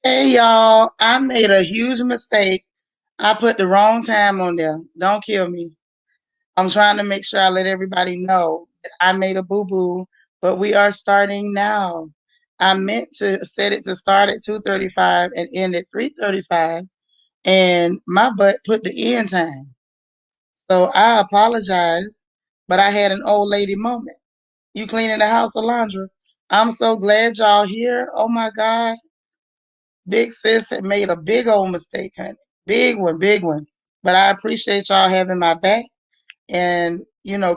Hey y'all, I made a huge mistake. I put the wrong time on there. Don't kill me. I'm trying to make sure I let everybody know that I made a boo-boo, but we are starting now. I meant to set it to start at 2:35 and end at 3:35, and my butt put the end time. So I apologize, but I had an old lady moment. You cleaning the house, Alondra? I'm so glad y'all here. Oh my God. Big sis had made a big old mistake, honey. Big one, big one. But I appreciate y'all having my back and,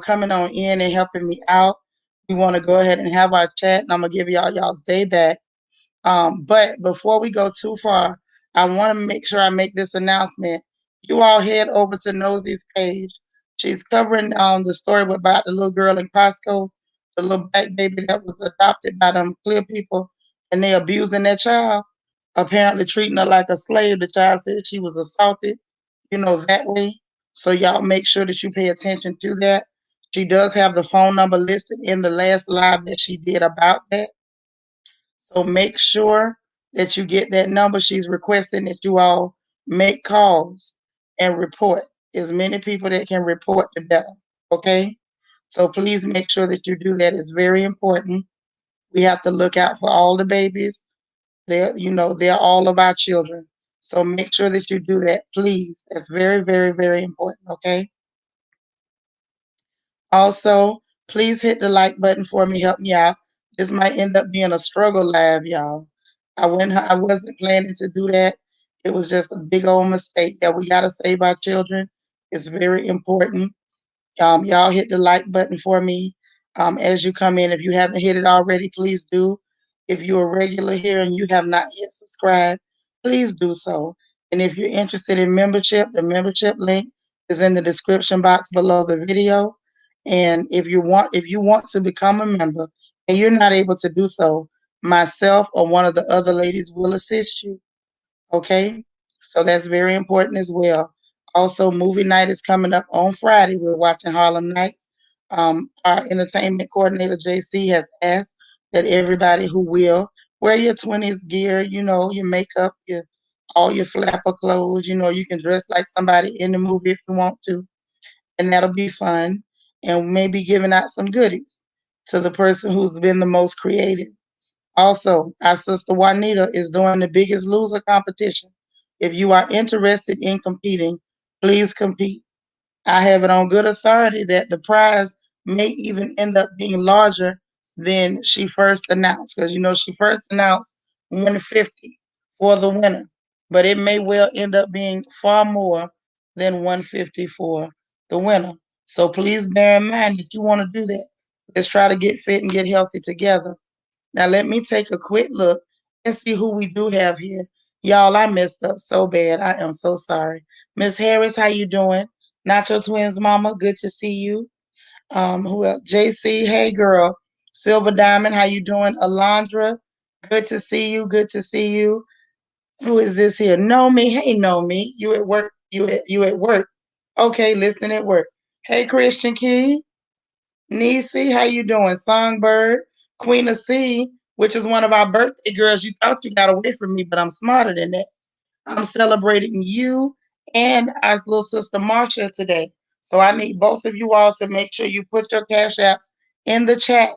coming on in and helping me out. We want to go ahead and have our chat, and I'm going to give y'all's day back. But before we go too far, I want to make sure I make this announcement. You all head over to Nosie's page. She's covering the story about the little girl in Costco, the little black baby that was adopted by them clear people, and they abusing that child, apparently treating her like a slave. The child said she was assaulted, that way. So y'all make sure that you pay attention to that. She does have the phone number listed in the last live that she did about that. So make sure that you get that number. She's requesting that you all make calls and report. As many people that can report, the better. Okay? So please make sure that you do that. It's very important. We have to look out for all the babies. They're all of our children. So make sure that you do that, please. That's very, very, very important. Okay? Also, please hit the like button for me. Help me out. This might end up being a struggle live, y'all. I wasn't planning to do that. It was just a big old mistake that we gotta save our children. It's very important. Y'all hit the like button for me as you come in. If you haven't hit it already, please do. If you're a regular here and you have not yet subscribed, please do so. And if you're interested in membership, the membership link is in the description box below the video. And if you want to become a member and you're not able to do so, myself or one of the other ladies will assist you. Okay? So that's very important as well. Also, movie night is coming up on Friday. We're watching Harlem Nights. Our entertainment coordinator, JC, has asked that everybody who will wear your 20s gear, your makeup, all your flapper clothes, you can dress like somebody in the movie if you want to, and that'll be fun. And maybe giving out some goodies to the person who's been the most creative. Also, our sister Juanita is doing the Biggest Loser competition. If you are interested in competing, please compete. I have it on good authority that the prize may even end up being larger than she first announced, because she first announced 150 for the winner, but it may well end up being far more than 150 for the winner. So please bear in mind that you want to do that. Let's try to get fit and get healthy together. Now let me take a quick look and see who we do have here. Y'all, I messed up so bad. I am so sorry. Miss Harris, how you doing? Nacho Twins mama, good to see you. Who else? JC, hey girl. Silver Diamond, how you doing? Alondra, good to see you. Good to see you. Who is this here? Know me. Hey, know me. You at work? You at work? Okay, listening at work. Hey, Christian Key. Niecy, how you doing? Songbird, Queen of C, which is one of our birthday girls. You thought you got away from me, but I'm smarter than that. I'm celebrating you and our little sister Marsha today. So I need both of you all to make sure you put your cash apps in the chat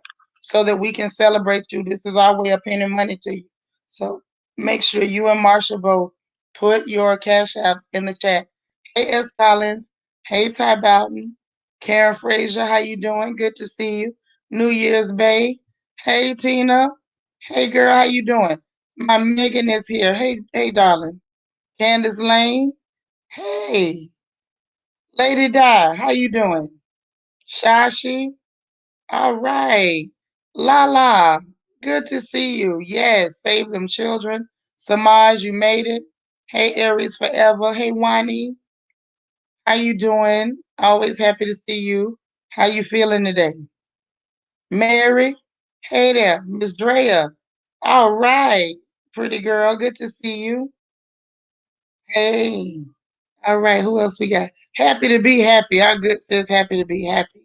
so that we can celebrate you. This is our way of paying money to you. So make sure you and Marsha both put your cash apps in the chat. Hey S. Collins. Hey Ty Bowden. Karen Frazier, how you doing? Good to see you. New Year's Bay. Hey Tina. Hey girl, how you doing? My Megan is here. Hey darling. Candace Lane. Hey, Lady Di, how you doing? Shashi. All right. La, good to see you. Yes, save them children. Samaj, you made it. Hey, Aries Forever. Hey, Wani, how you doing? Always happy to see you. How you feeling today? Mary. Hey there, Miss Drea. All right, pretty girl. Good to see you. Hey. All right, who else we got? Happy to be happy. Our good sis, happy to be happy.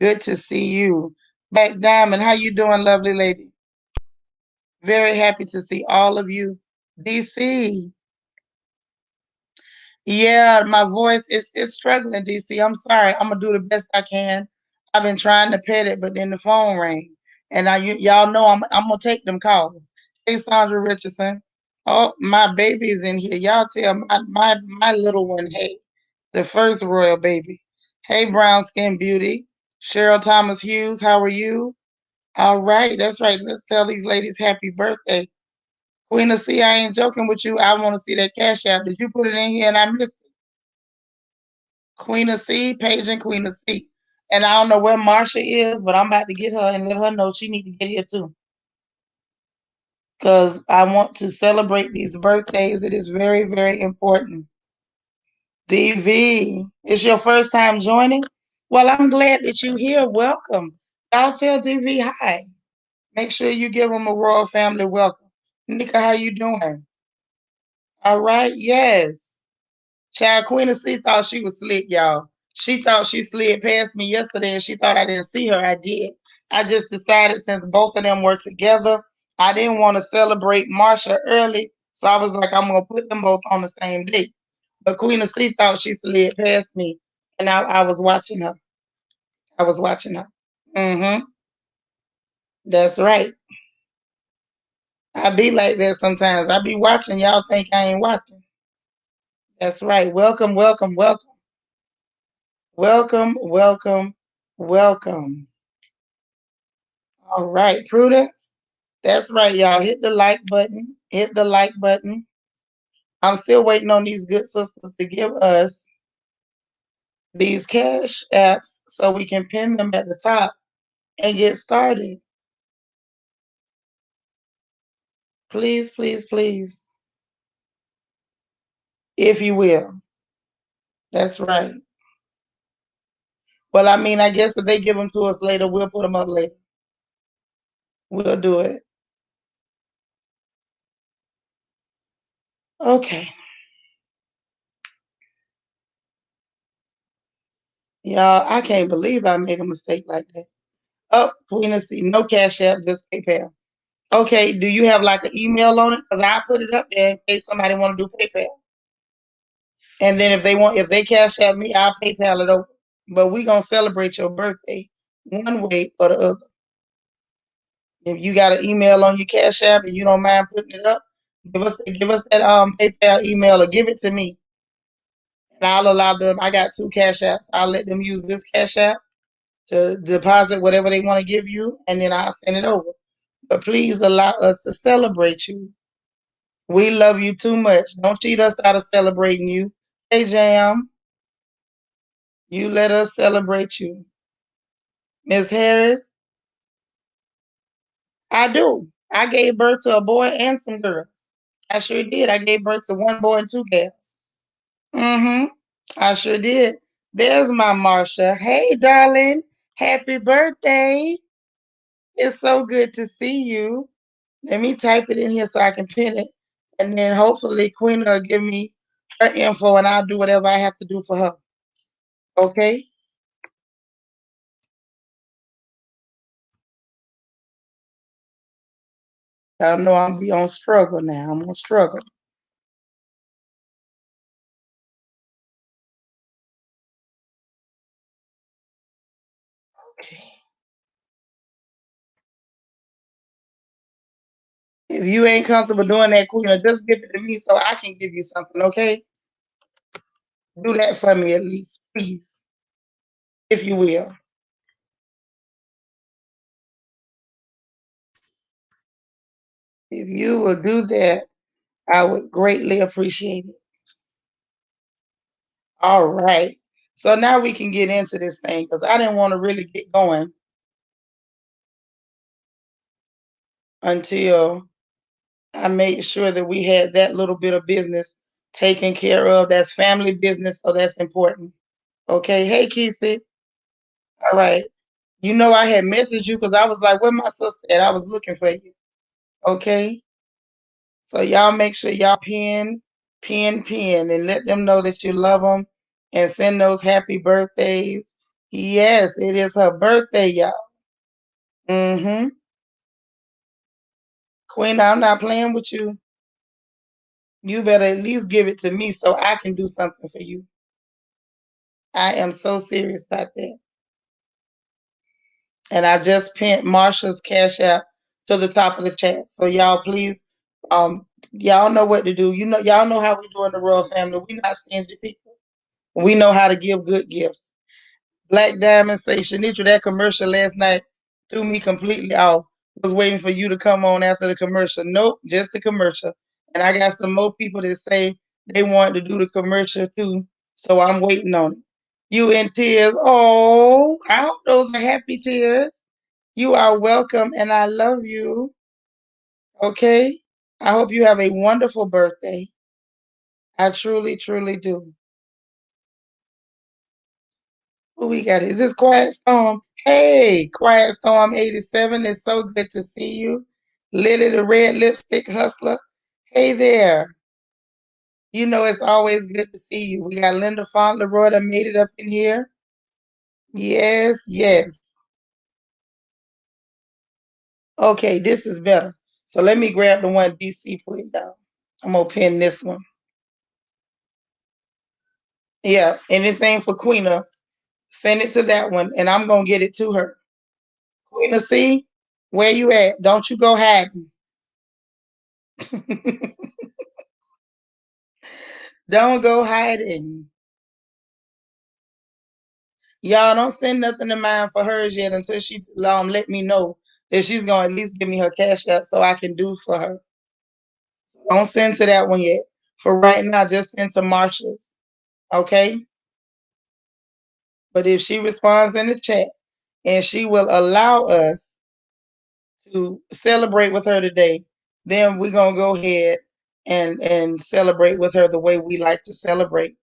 Good to see you. Black Diamond, how you doing, lovely lady? Very happy to see all of you. DC. Yeah, my voice is struggling, DC. I'm sorry. I'm gonna do the best I can. I've been trying to pet it, but then the phone rang, and y'all know I'm gonna take them calls. Hey, Sandra Richardson. Oh, my baby's in here. Y'all tell my little one, hey, the first royal baby. Hey, brown skin beauty. Cheryl Thomas Hughes, how are you? All right, that's right. Let's tell these ladies happy birthday. Queen of C, I ain't joking with you. I want to see that cash app. Did you put it in here and I missed it? Queen of C, Paige and Queen of C. And I don't know where Marsha is, but I'm about to get her and let her know she need to get here too. Because I want to celebrate these birthdays. It is very, very important. DV, it's your first time joining? Well, I'm glad that you're here. Welcome. Y'all tell DV hi. Make sure you give him a royal family welcome. Nika, how you doing? All right, yes. Child Queen of C thought she was slick, y'all. She thought she slid past me yesterday and she thought I didn't see her. I did. I just decided since both of them were together, I didn't want to celebrate Marsha early. So I was like, I'm going to put them both on the same day. But Queen of C thought she slid past me and I was watching her. I was watching her. Mm-hmm. That's right. I be like that sometimes. I be watching. Y'all think I ain't watching. That's right. Welcome, welcome, welcome. Welcome, welcome, welcome. All right, Prudence. That's right, y'all. Hit the like button. Hit the like button. I'm still waiting on these good sisters to give us these cash apps so we can pin them at the top and get started. Please, please, please. If you will. That's right. Well, I mean, I guess if they give them to us later, we'll put them up later. We'll do it. Okay. Y'all, I can't believe I made a mistake like that. Oh, Queen of C, no cash app, just PayPal. Okay, do you have like an email on it? Because I put it up there in case somebody want to do PayPal. And then if they cash app me, I'll PayPal it over. But we gonna celebrate your birthday one way or the other. If you got an email on your cash app and you don't mind putting it up, give us that PayPal email or give it to me. And I'll allow them. I got two cash apps. I'll let them use this cash app to deposit whatever they want to give you, and then I'll send it over. But please allow us to celebrate you. We love you too much. Don't cheat us out of celebrating you. Hey, Jam, you let us celebrate you. Miss Harris, I do. I gave birth to a boy and some girls. I sure did. I gave birth to one boy and two girls. Mm-hmm. I sure did. There's my Marsha. Hey, darling. Happy birthday. It's so good to see you. Let me type it in here so I can pin it. And then hopefully Queen will give me her info and I'll do whatever I have to do for her. Okay? I know I'm be on struggle now. I'm on struggle. Okay. If you ain't comfortable doing that, Queen, just give it to me so I can give you something, okay? Do that for me at least, please, if you will. If you will do that, I would greatly appreciate it. All right. So now we can get into this thing because I didn't want to really get going until I made sure that we had that little bit of business taken care of. That's family business, so that's important. Okay. Hey, Kesey. All right. You know, I had messaged you because I was like, where my sister at? I was looking for you. Okay. So y'all make sure y'all pin, and let them know that you love them and send those happy birthdays. Yes, it is her birthday, y'all. Mm-hmm. Queen, I'm not playing with you. You better at least give it to me so I can do something for you. I am so serious about that. And I just pinned Marsha's Cash App to the top of the chat. So y'all please, y'all know what to do. You know, y'all know how we do in the royal family. We not stingy people. We know how to give good gifts. Black Diamond say, Shanitra, that commercial last night threw me completely off. Was waiting for you to come on after the commercial. Nope, just the commercial. And I got some more people that say they want to do the commercial too. So I'm waiting on it. You in tears. Oh, I hope those are happy tears. You are welcome and I love you. Okay? I hope you have a wonderful birthday. I truly, truly do. Who we got? Is this Quiet Storm? Hey, Quiet Storm 87. It's so good to see you. Lily the Red Lipstick Hustler. Hey there. You know it's always good to see you. We got Linda Fauntleroy that made it up in here. Yes, yes. Okay, this is better. So let me grab the one DC for you, y'all. I'm gonna pin this one. Yeah, anything for Queena, send it to that one, and I'm gonna get it to her. Queena C, where you at? Don't you go hiding. Don't go hiding. Y'all don't send nothing to mine for hers yet until she let me know that she's gonna at least give me her cash app so I can do for her. Don't send to that one yet. For right now, just send to Marsha's. Okay? But if she responds in the chat and she will allow us to celebrate with her today, then we're gonna go ahead and celebrate with her the way we like to celebrate.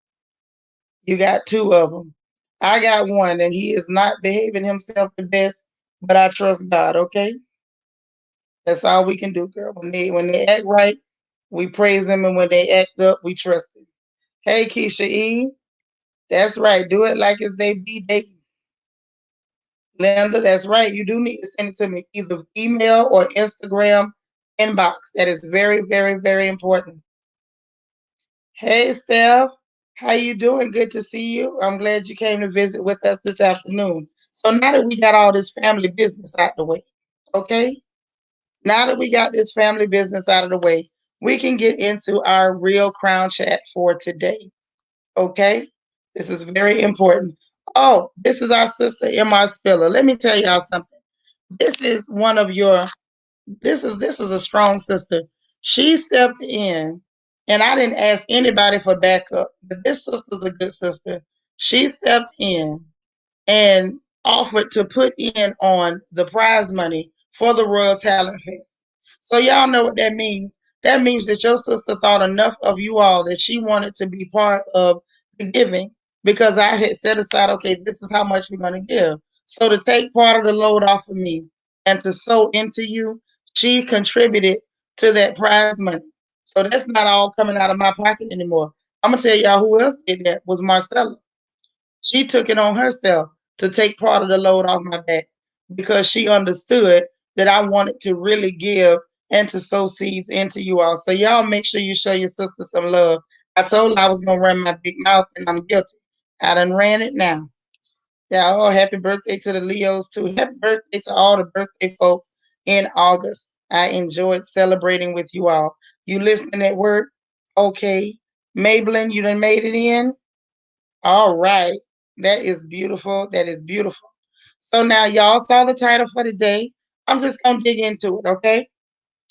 You got two of them. I got one, and he is not behaving himself the best, but I trust God. Okay, that's all we can do, girl. When they act right, we praise Him, and when they act up, we trust Him. Hey, Keisha E, that's right. Do it like it's they be day. Linda, that's right. You do need to send it to me either email or Instagram inbox. That is very, very, very important. Hey, Steph. How you doing? Good to see you. I'm glad you came to visit with us this afternoon. So now that we got all this family business out the way, okay? Now that we got this family business out of the way, we can get into our real crown chat for today, okay? This is very important. Oh, this is our sister, M.R. Spiller. Let me tell y'all something. This is one of your this is a strong sister. She stepped in, and I didn't ask anybody for backup, but this sister's a good sister. She stepped in and offered to put in on the prize money for the Royal Talent Fest. So y'all know what that means. That means that your sister thought enough of you all that she wanted to be part of the giving because I had set aside, okay, this is how much we're going to give. So to take part of the load off of me and to sow into you, she contributed to that prize money. So that's not all coming out of my pocket anymore. I'm going to tell y'all who else did that was Marcella. She took it on herself to take part of the load off my back because she understood that I wanted to really give and to sow seeds into you all. So y'all make sure you show your sister some love. I told her I was gonna run my big mouth and I'm guilty. I done ran it now. Yeah, oh, happy birthday to the Leos too. Happy birthday to all the birthday folks in August. I enjoyed celebrating with you all. You listening at work? Okay. Maybelline, you done made it in? All right. That is beautiful. That is beautiful. So now y'all saw the title for the day. I'm just going to dig into it, okay?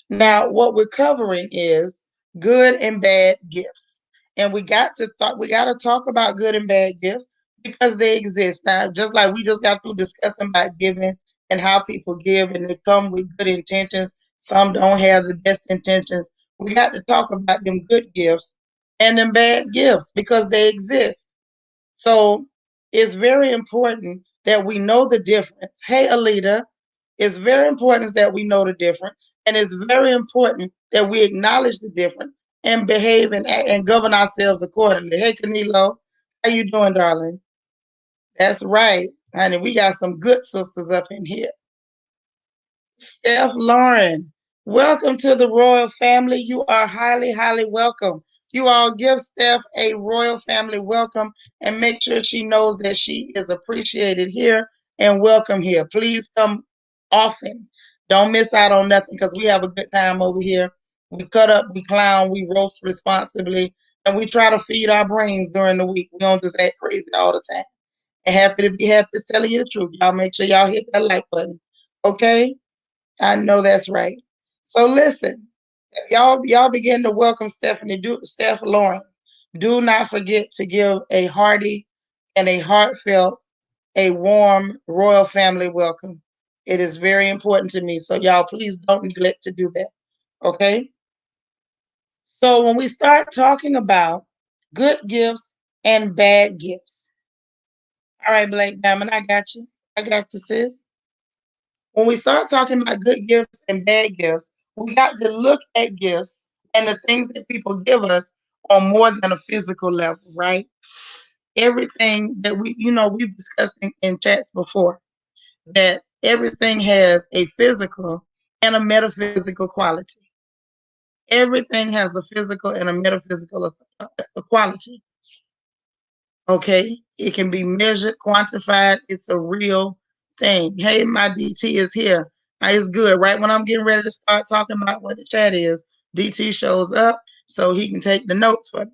Now, what we're covering is good and bad gifts. And we got to talk about good and bad gifts because they exist. Now, just like we just got through discussing about giving and how people give and they come with good intentions, some don't have the best intentions. We got to talk about them good gifts and them bad gifts because they exist. So it's very important that we know the difference. Hey, Alita, it's very important that we know the difference. And it's very important that we acknowledge the difference and behave and govern ourselves accordingly. Hey, Canelo, how you doing, darling? That's right, honey. We got some good sisters up in here. Steph Lauren, Welcome to the royal family. You are highly, highly welcome. You all give Steph a royal family welcome and make sure she knows that she is appreciated here and welcome here. Please come often. Don't miss out on nothing because we have a good time over here. We cut up, we clown, we roast responsibly, and we try to feed our brains during the week. We don't just act crazy all the time. And happy to be happy to telling you the truth. Y'all make sure y'all hit that like button. Okay? I know that's right. So listen, y'all begin to welcome Steph Lauren. Do not forget to give a hearty and a heartfelt, a warm royal family welcome. It is very important to me. So y'all please don't neglect to do that. Okay? So when we start talking about good gifts and bad gifts. All right, Blake Diamond, I got you. I got you, sis. When we start talking about good gifts and bad gifts, we got to look at gifts and the things that people give us on more than a physical level, right? Everything that we've discussed in chats before, that everything has a physical and a metaphysical quality. Everything has a physical and a metaphysical quality. Okay, it can be measured, quantified. It's a real thing. Hey, my DT is here. It's good. Right when I'm getting ready to start talking about what the chat is, DT shows up so he can take the notes for me.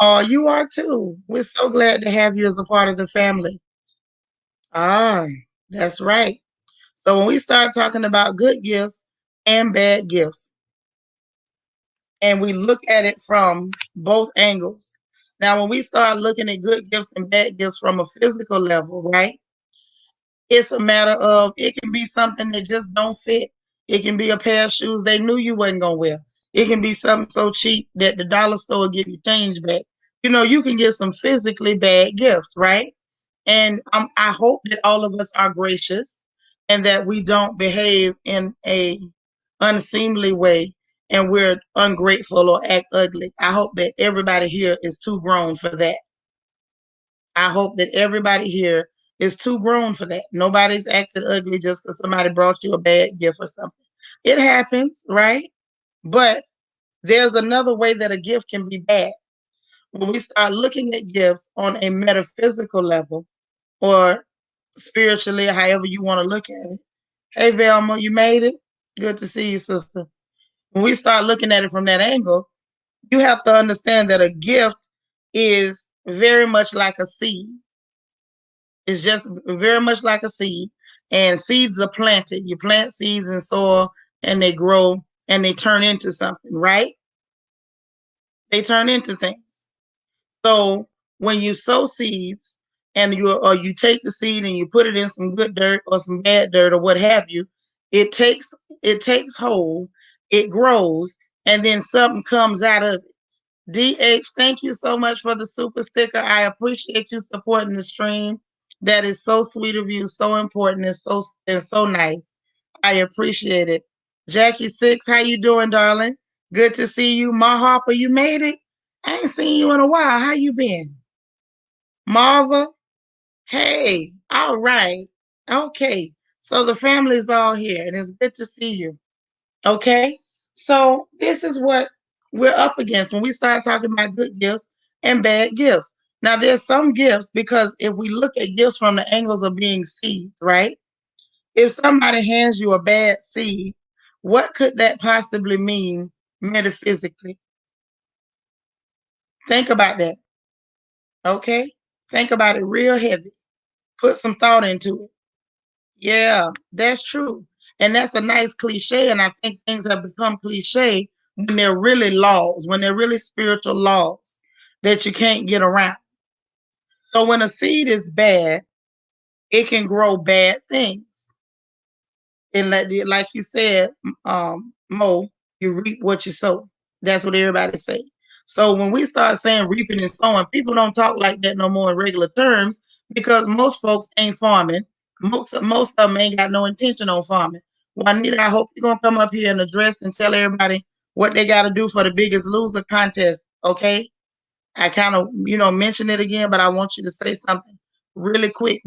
Oh, you are too. We're so glad to have you as a part of the family. Ah, that's right. So when we start talking about good gifts and bad gifts, and we look at it from both angles. Now, when we start looking at good gifts and bad gifts from a physical level, right? It's a matter of it can be something that just don't fit. It can be a pair of shoes they knew you wasn't gonna wear. It can be something so cheap that the dollar store will give you change back. You can get some physically bad gifts, right? And I hope that all of us are gracious and that we don't behave in a unseemly way and we're ungrateful or act ugly. I hope that everybody here is too grown for that. I hope that everybody here is too grown for that. Nobody's acted ugly just because somebody brought you a bad gift or something. It happens, right? But there's another way that a gift can be bad. When we start looking at gifts on a metaphysical level or spiritually, however you want to look at it. Hey, Velma, you made it? Good to see you, sister. When we start looking at it from that angle, you have to understand that a gift is very much like a seed. It's just very much like a seed, and seeds are planted. You plant seeds in soil, and they grow, and they turn into something, right? They turn into things. So when you sow seeds, and you take the seed and you put it in some good dirt or some bad dirt or what have you, it takes hold, it grows, and then something comes out of it. DH, thank you so much for the super sticker. I appreciate you supporting the stream. That is so sweet of you, so important, and so nice. I appreciate it. Jackie Six, how you doing, darling? Good to see you. Ma Harper, you made it. I ain't seen you in a while. How you been? Marva, hey, all right. Okay. So the family's all here, and it's good to see you. Okay. So this is what we're up against when we start talking about good gifts and bad gifts. Now, there's some gifts because if we look at gifts from the angles of being seeds, right? If somebody hands you a bad seed, what could that possibly mean metaphysically? Think about that. Okay. Think about it real heavy. Put some thought into it. Yeah, that's true. And that's a nice cliche. And I think things have become cliche when they're really laws, when they're really spiritual laws that you can't get around. So when a seed is bad, it can grow bad things. And like you said, Mo, you reap what you sow. That's what everybody say. So when we start saying reaping and sowing, people don't talk like that no more in regular terms because most folks ain't farming. Most of them ain't got no intention on farming. Juanita, I hope you're gonna come up here and address and tell everybody what they got to do for the Biggest Loser contest. Okay, I kind of mention it again, but I want you to say something really quick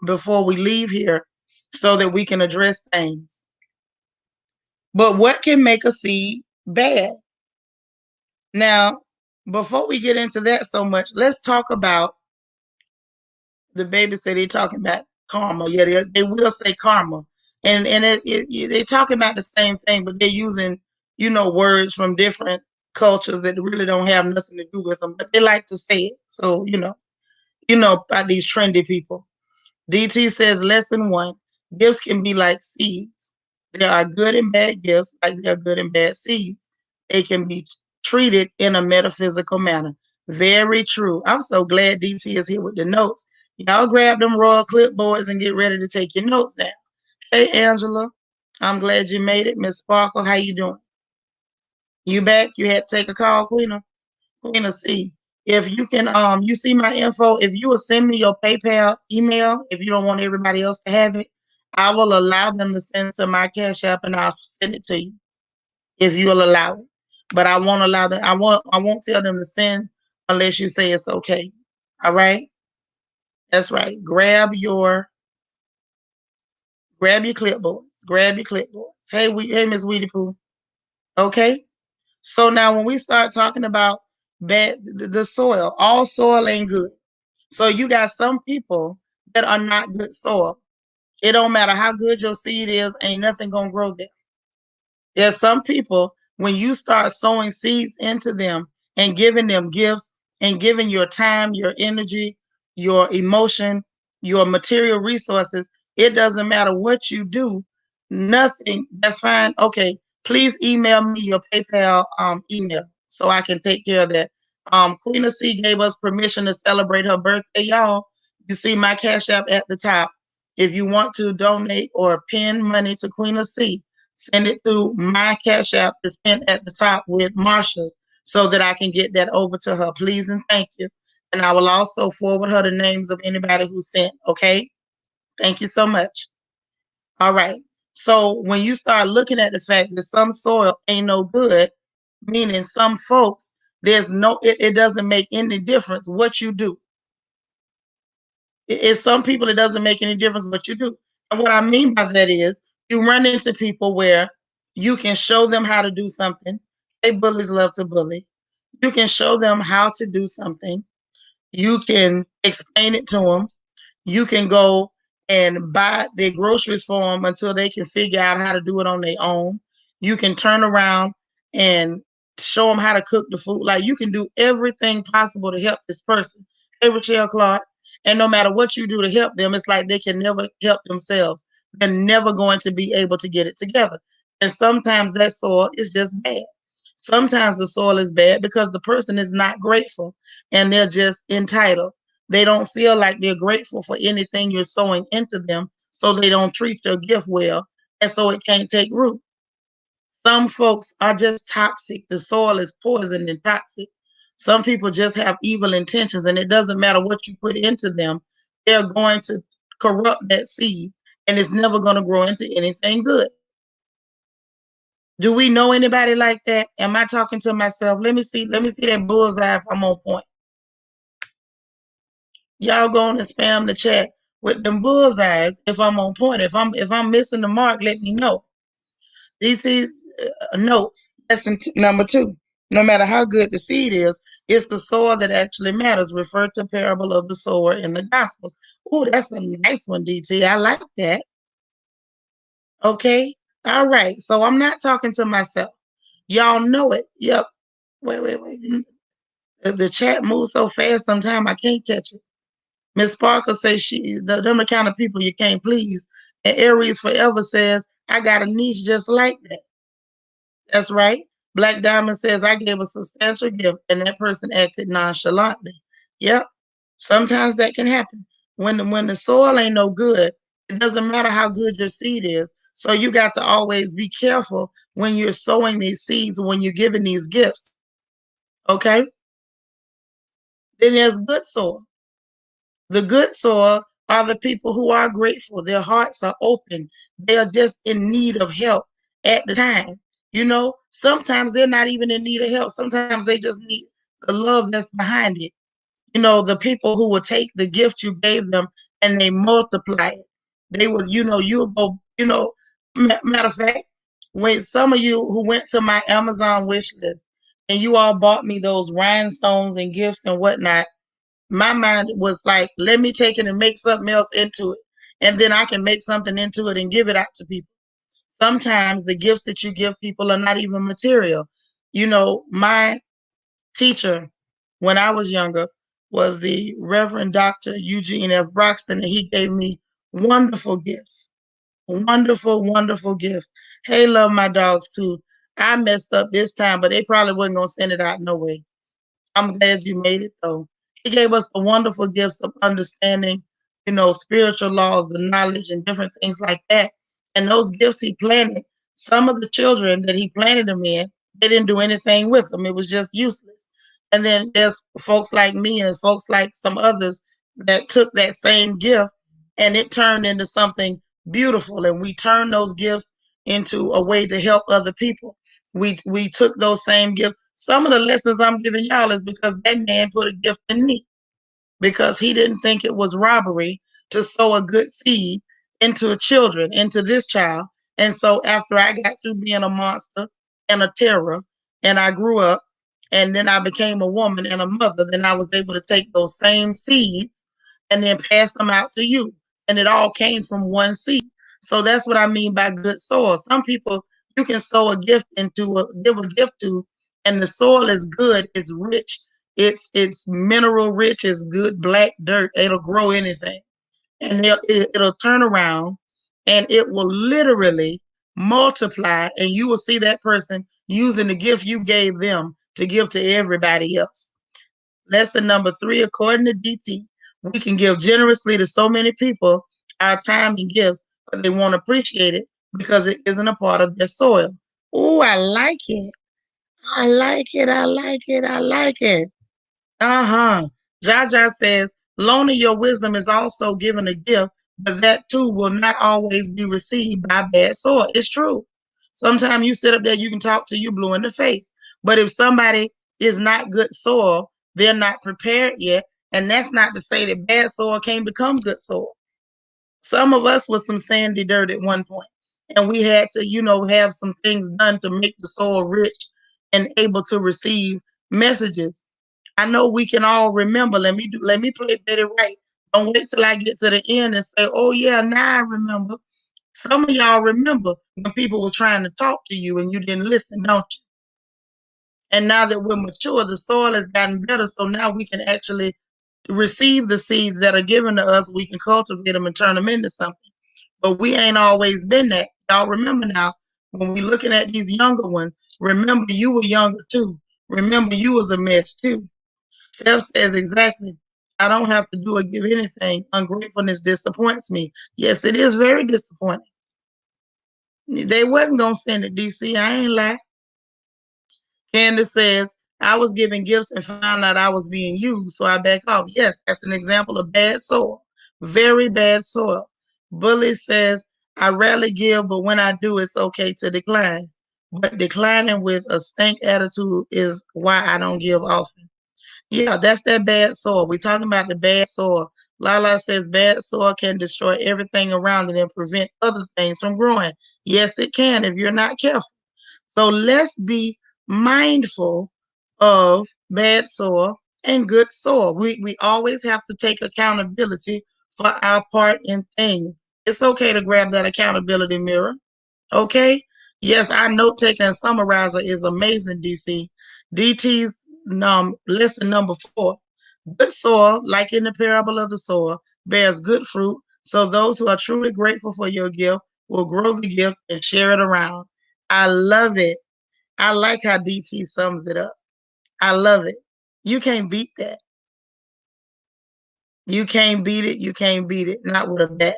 before we leave here, so that we can address things. But what can make a seed bad? Now, before we get into that so much, let's talk about the baby said they're talking about karma. Yeah, they will say karma. And they're talking about the same thing, but they're using, words from different cultures that really don't have nothing to do with them, but they like to say it. So, about these trendy people. DT says lesson one, gifts can be like seeds. There are good and bad gifts, like there are good and bad seeds. They can be treated in a metaphysical manner. Very true. I'm so glad DT is here with the notes. Y'all grab them royal clipboards and get ready to take your notes down. Hey Angela, I'm glad you made it. Miss Sparkle, how you doing? You back? You had to take a call, Queen? Queen C. If you can, you see my info. If you will send me your PayPal email, if you don't want everybody else to have it, I will allow them to send to my Cash App, and I'll send it to you if you'll allow it. But I won't allow them. I won't tell them to send unless you say it's okay. All right. That's right. Grab your clipboards. Grab your clipboards. Hey, Miss Weedy Pooh. Okay. So now when we start talking about the soil, all soil ain't good. So you got some people that are not good soil. It don't matter how good your seed is, ain't nothing gonna grow there. There's some people, when you start sowing seeds into them and giving them gifts and giving your time, your energy, your emotion, your material resources, it doesn't matter what you do, nothing, that's fine. Okay, please email me your PayPal email so I can take care of that. Queen of C gave us permission to celebrate her birthday, y'all. You see my Cash App at the top. If you want to donate or pin money to Queen of C, send it to my Cash App that's pinned at the top with Marsha's so that I can get that over to her. Please and thank you. And I will also forward her the names of anybody who sent. Okay. Thank you so much. All right. So when you start looking at the fact that some soil ain't no good, meaning some folks, it doesn't make any difference what you do. It's some people it doesn't make any difference what you do. And what I mean by that is you run into people where you can show them how to do something. They bullies love to bully. You can show them how to do something. You can explain it to them. You can go and buy their groceries for them until they can figure out how to do it on their own. You can turn around and show them how to cook the food. Like you can do everything possible to help this person. Hey, Rochelle Clark. And no matter what you do to help them, it's like they can never help themselves. They're never going to be able to get it together. And sometimes that soil is just bad. Sometimes the soil is bad because the person is not grateful and they're just entitled. They don't feel like they're grateful for anything you're sowing into them, so they don't treat your gift well, and so it can't take root. Some folks are just toxic. The soil is poison and toxic. Some people just have evil intentions, and it doesn't matter what you put into them, they're going to corrupt that seed, and it's never going to grow into anything good. Do we know anybody like that? Am I talking to myself? Let me see that bullseye if I'm on point. Y'all going to spam the chat with them bullseyes if I'm on point. If I'm missing the mark, let me know. These notes. Lesson number 2. No matter how good the seed is, it's the soil that actually matters. Refer to parable of the sower in the Gospels. Oh, that's a nice one, DT. I like that. Okay. All right. So I'm not talking to myself. Y'all know it. Yep. Wait. The chat moves so fast sometimes I can't catch it. Miss Parker says them the kind of people you can't please. And Aries Forever says, I got a niece just like that. That's right. Black Diamond says, I gave a substantial gift and that person acted nonchalantly. Yep. Sometimes that can happen. When the soil ain't no good, it doesn't matter how good your seed is. So you got to always be careful when you're sowing these seeds, when you're giving these gifts. Okay? Then there's good soil. The good soil are the people who are grateful. Their hearts are open. They are just in need of help at the time. Sometimes they're not even in need of help. Sometimes they just need the love that's behind it. The people who will take the gift you gave them and they multiply it. They will, you'll go, matter of fact, When some of you who went to my Amazon wish list and you all bought me those rhinestones and gifts and whatnot, my mind was like, let me take it and make something else into it. And then I can make something into it and give it out to people. Sometimes the gifts that you give people are not even material. You know, my teacher when I was younger was the Reverend Dr. Eugene F. Broxton, and he gave me wonderful gifts. Wonderful, wonderful gifts. Hey, love my dogs too. I messed up this time, but they probably wasn't gonna send it out no way. I'm glad you made it though. He gave us the wonderful gifts of understanding, you know, spiritual laws, the knowledge, and different things like that. And those gifts he planted, some of the children that he planted them in, they didn't do anything with them. It was just useless. And then there's folks like me and folks like some others that took that same gift and it turned into something beautiful. And we turned those gifts into a way to help other people. We took those same gifts. Some of the lessons I'm giving y'all is because that man put a gift in me because he didn't think it was robbery to sow a good seed into children, into this child. And so after I got through being a monster and a terror, and I grew up, and then I became a woman and a mother, then I was able to take those same seeds and then pass them out to you. And it all came from one seed. So that's what I mean by good soil. Some people you can sow a gift into, give a gift to, and the soil is good, it's rich, it's mineral rich, it's good black dirt. It'll grow anything, and it'll turn around, and it will literally multiply, and you will see that person using the gift you gave them to give to everybody else. Lesson number 3, according to DT, we can give generously to so many people our time and gifts, but they won't appreciate it because it isn't a part of their soil. Oh, I like it. I like it. I like it. I like it. Uh-huh. Jaja says, loaning your wisdom is also given a gift, but that too will not always be received by bad soil. It's true. Sometimes you sit up there, you can talk to you blue in the face. But if somebody is not good soil, they're not prepared yet. And that's not to say that bad soil can't become good soil. Some of us was some sandy dirt at one point, and we had to, you know, have some things done to make the soil rich and able to receive messages. I know we can all remember. Let me play Betty Wright. Don't wait till I get to the end and say, "Oh yeah, now I remember." Some of y'all remember when people were trying to talk to you and you didn't listen, don't you? And now that we're mature, the soil has gotten better, so now we can actually receive the seeds that are given to us. We can cultivate them and turn them into something. But we ain't always been that. Y'all remember now, when we looking at these younger ones, remember you were younger too. Remember you was a mess too. Steph says exactly. I don't have to do or give anything. Ungratefulness disappoints me. Yes, it is very disappointing. They wasn't gonna send it, DC. I ain't lie. Candace says, I was giving gifts and found out I was being used, so I back off. Yes, that's an example of bad soil. Very bad soil. Bully says, I rarely give, but when I do, it's okay to decline. But declining with a stank attitude is why I don't give often. Yeah, that's that bad soil. We're talking about the bad soil. Lala says bad soil can destroy everything around it and prevent other things from growing. Yes, it can if you're not careful. So let's be mindful of bad soil and good soil. We always have to take accountability for our part in things. It's okay to grab that accountability mirror. Okay? Yes, our note taking and summarizer is amazing, DC. DT's lesson number 4. Good soil, like in the parable of the sower, bears good fruit. So those who are truly grateful for your gift will grow the gift and share it around. I love it. I like how DT sums it up. I love it. You can't beat that. You can't beat it. You can't beat it. Not with a bat.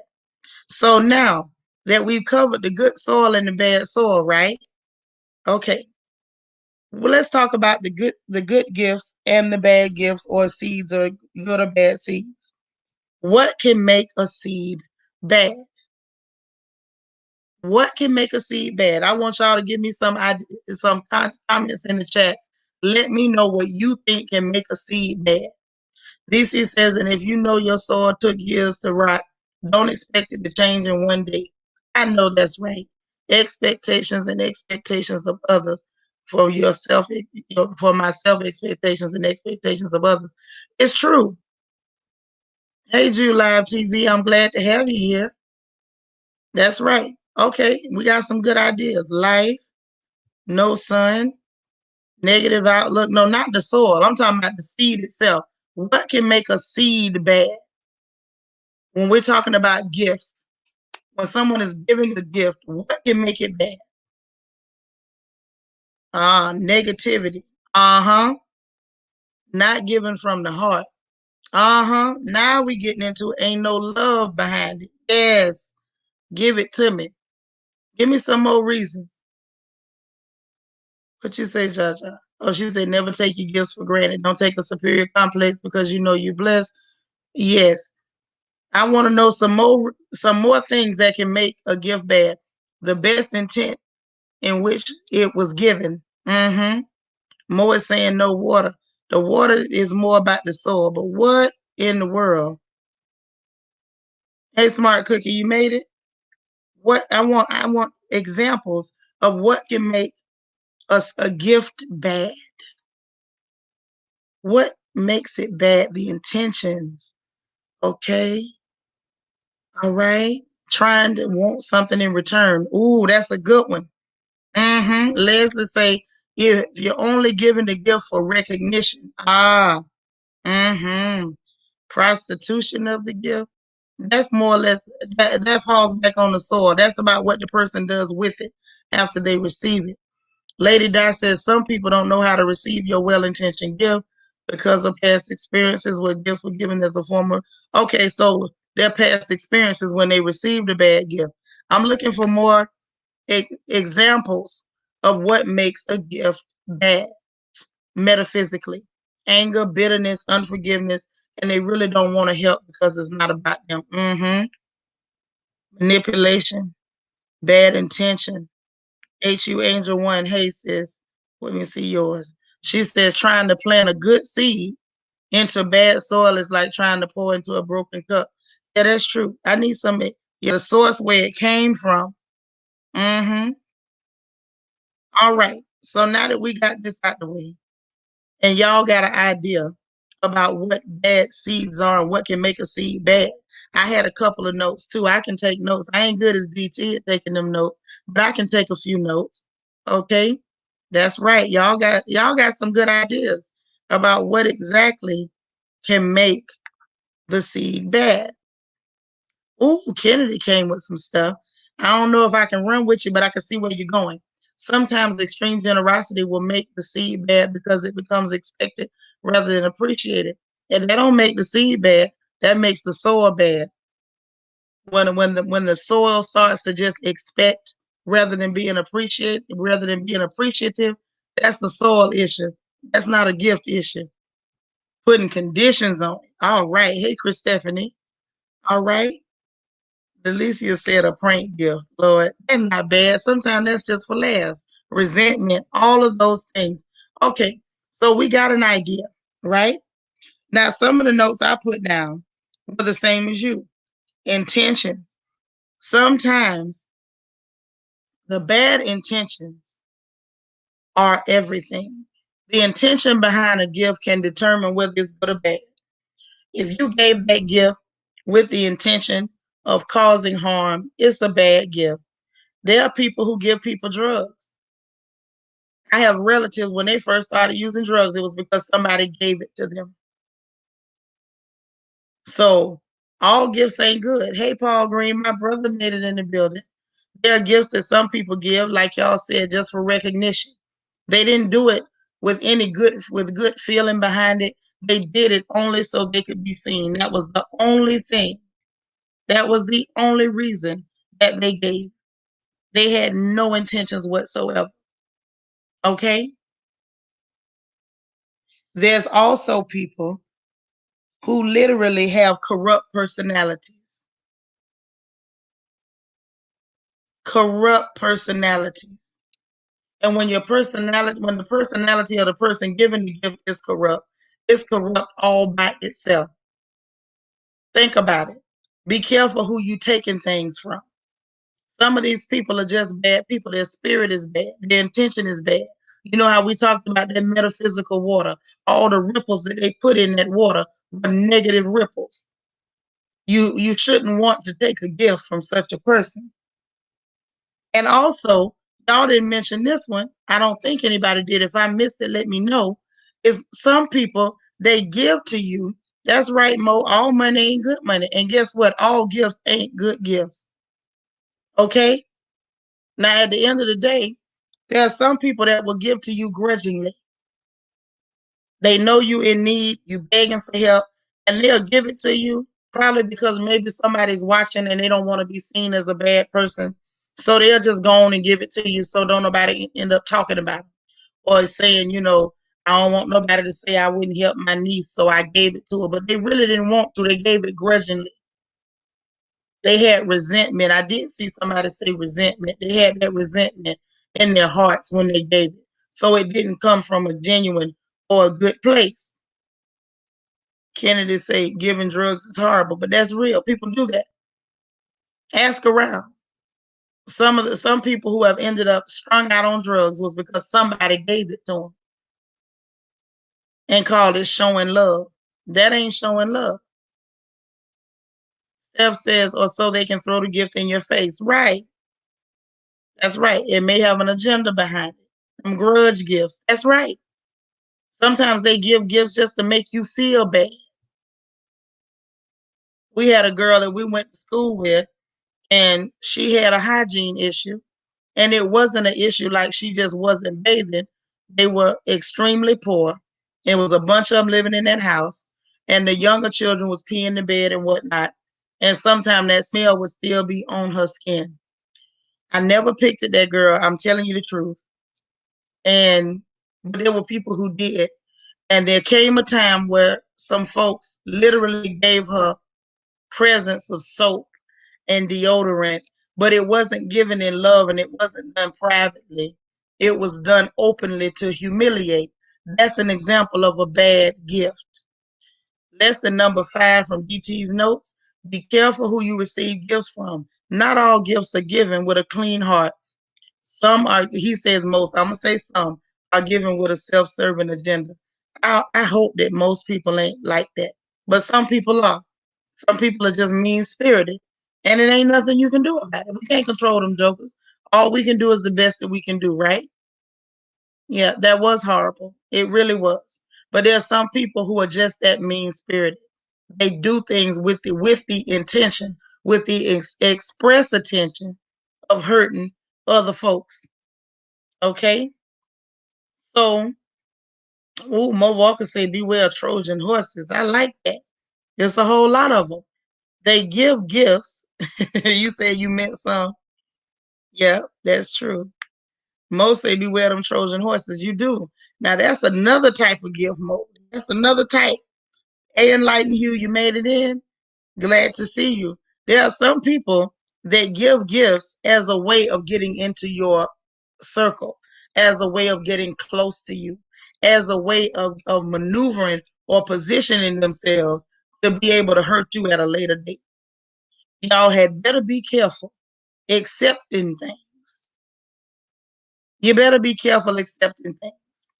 So now that we've covered the good soil and the bad soil, right? Okay. Well, let's talk about the good gifts and the bad gifts or seeds or good or bad seeds. What can make a seed bad? What can make a seed bad? I want y'all to give me some comments in the chat. Let me know what you think can make a seed bad. DC says, and if you know your soil took years to rot, don't expect it to change in one day. I know that's right. expectations and expectations of others for yourself, for myself, expectations and expectations of others. It's true. Hey, Jew Live TV, I'm glad to have you here. That's right. Okay, we got some good ideas. Life, no sun, negative outlook. No, not the soil. I'm talking about the seed itself. What can make a seed bad? When we're talking about gifts, when someone is giving a gift, what can make it bad? Negativity. Uh-huh. Not given from the heart. Uh-huh. Now we getting into ain't no love behind it. Yes. Give it to me. Give me some more reasons. What you say, Jaja? Oh, she said never take your gifts for granted. Don't take a superior complex because you know you're blessed. Yes. I want to know some more things that can make a gift bad. The best intent in which it was given. Mm-hmm. More is saying no water. The water is more about the soil. But what in the world? Hey, Smart Cookie, you made it? What I want examples of what can make us a gift bad. What makes it bad? The intentions. Okay. All right. Trying to want something in return. Ooh, that's a good one. Mm-hmm. Leslie say, if you're only giving the gift for recognition. Mm-hmm. Prostitution of the gift. That's more or less, that falls back on the soil. That's about what the person does with it after they receive it. Lady Di says some people don't know how to receive your well-intentioned gift because of past experiences where gifts were given as a form of, okay, so their past experiences when they received a bad gift. I'm looking for more examples of what makes a gift bad metaphysically. Anger, bitterness, unforgiveness, and they really don't want to help because it's not about them. Mm-hmm. Manipulation, bad intention. HU Angel One, hey sis, let me see yours. She says trying to plant a good seed into bad soil is like trying to pour into a broken cup. Yeah, that's true. I need some, the source where it came from. Mm-hmm. All right. So now that we got this out the way, and y'all got an idea about what bad seeds are and what can make a seed bad. I had a couple of notes too. I can take notes. I ain't good as DT at taking them notes, but I can take a few notes. Okay? That's right. Y'all got some good ideas about what exactly can make the seed bad. Ooh, Kennedy came with some stuff. I don't know if I can run with you, but I can see where you're going. Sometimes extreme generosity will make the seed bad because it becomes expected rather than appreciated. And that don't make the seed bad. That makes the soil bad. When the soil starts to just expect rather than being appreciative, that's the soil issue. That's not a gift issue. Putting conditions on it. All right. Hey, Chris Stephanie. All right. Delicia said a prank gift. Lord, that's not bad. Sometimes that's just for laughs, resentment, all of those things. Okay, so we got an idea, right? Now, some of the notes I put down were the same as you. Intentions. Sometimes the bad intentions are everything. The intention behind a gift can determine whether it's good or bad. If you gave that gift with the intention of causing harm, it's a bad gift. There are people who give people drugs. I have relatives, when they first started using drugs, it was because somebody gave it to them. So all gifts ain't good. Hey, Paul Green, my brother made it in the building. There are gifts that some people give, like y'all said, just for recognition. They didn't do it with good feeling behind it. They did it only so they could be seen. That was the only thing. That was the only reason that they gave. They had no intentions whatsoever. Okay? There's also people who literally have corrupt personalities. Corrupt personalities. And when when the personality of the person giving the gift is corrupt, it's corrupt all by itself. Think about it. Be careful who you taking things from. Some of these people are just bad people. Their spirit is bad. Their intention is bad. You know how we talked about that metaphysical water, all the ripples that they put in that water were negative ripples. You shouldn't want to take a gift from such a person. And also, y'all didn't mention this one. I don't think anybody did. If I missed it, let me know. Is some people they give to you. That's right, Mo. All money ain't good money. And guess what? All gifts ain't good gifts. Okay? Now, at the end of the day, there are some people that will give to you grudgingly. They know you in need, you begging for help, and they'll give it to you probably because maybe somebody's watching and they don't want to be seen as a bad person. So they'll just go on and give it to you so don't nobody end up talking about it or saying, I don't want nobody to say I wouldn't help my niece, so I gave it to her. But they really didn't want to. They gave it grudgingly. They had resentment. I did see somebody say resentment. They had that resentment in their hearts when they gave it. So it didn't come from a genuine or a good place. Kennedy say giving drugs is horrible, but that's real. People do that. Ask around. Some people who have ended up strung out on drugs was because somebody gave it to them and called it showing love. That ain't showing love. Steph says, or so they can throw the gift in your face. Right. That's right. It may have an agenda behind it. Some grudge gifts. That's right. Sometimes they give gifts just to make you feel bad. We had a girl that we went to school with, and she had a hygiene issue. And it wasn't an issue like she just wasn't bathing. They were extremely poor. It was a bunch of them living in that house. And the younger children was peeing in bed and whatnot. And sometimes that smell would still be on her skin. I never picked at that girl. I'm telling you the truth. But there were people who did. And there came a time where some folks literally gave her presents of soap and deodorant, but it wasn't given in love and it wasn't done privately. It was done openly to humiliate. That's an example of a bad gift. Lesson number 5 from DT's notes. Be careful who you receive gifts from. Not all gifts are given with a clean heart. Some are, he says most, I'm going to say some, are given with a self-serving agenda. I hope that most people ain't like that. But some people are. Some people are just mean-spirited. And it ain't nothing you can do about it. We can't control them jokers. All we can do is the best that we can do, right? Yeah, that was horrible. It really was. But there are some people who are just that mean-spirited. They do things with the intention, with the express intention of hurting other folks. Okay? So, Mo Walker said, beware of Trojan horses. I like that. There's a whole lot of them. They give gifts. You said you meant some. Yeah, that's true. Most say beware them Trojan horses. You do. Now that's another type of gift mode. That's another type. Hey, Enlighten Hugh, you made it in. Glad to see you. There are some people that give gifts as a way of getting into your circle, as a way of getting close to you, as a way of maneuvering or positioning themselves to be able to hurt you at a later date. Y'all had better be careful accepting things. You better be careful accepting things.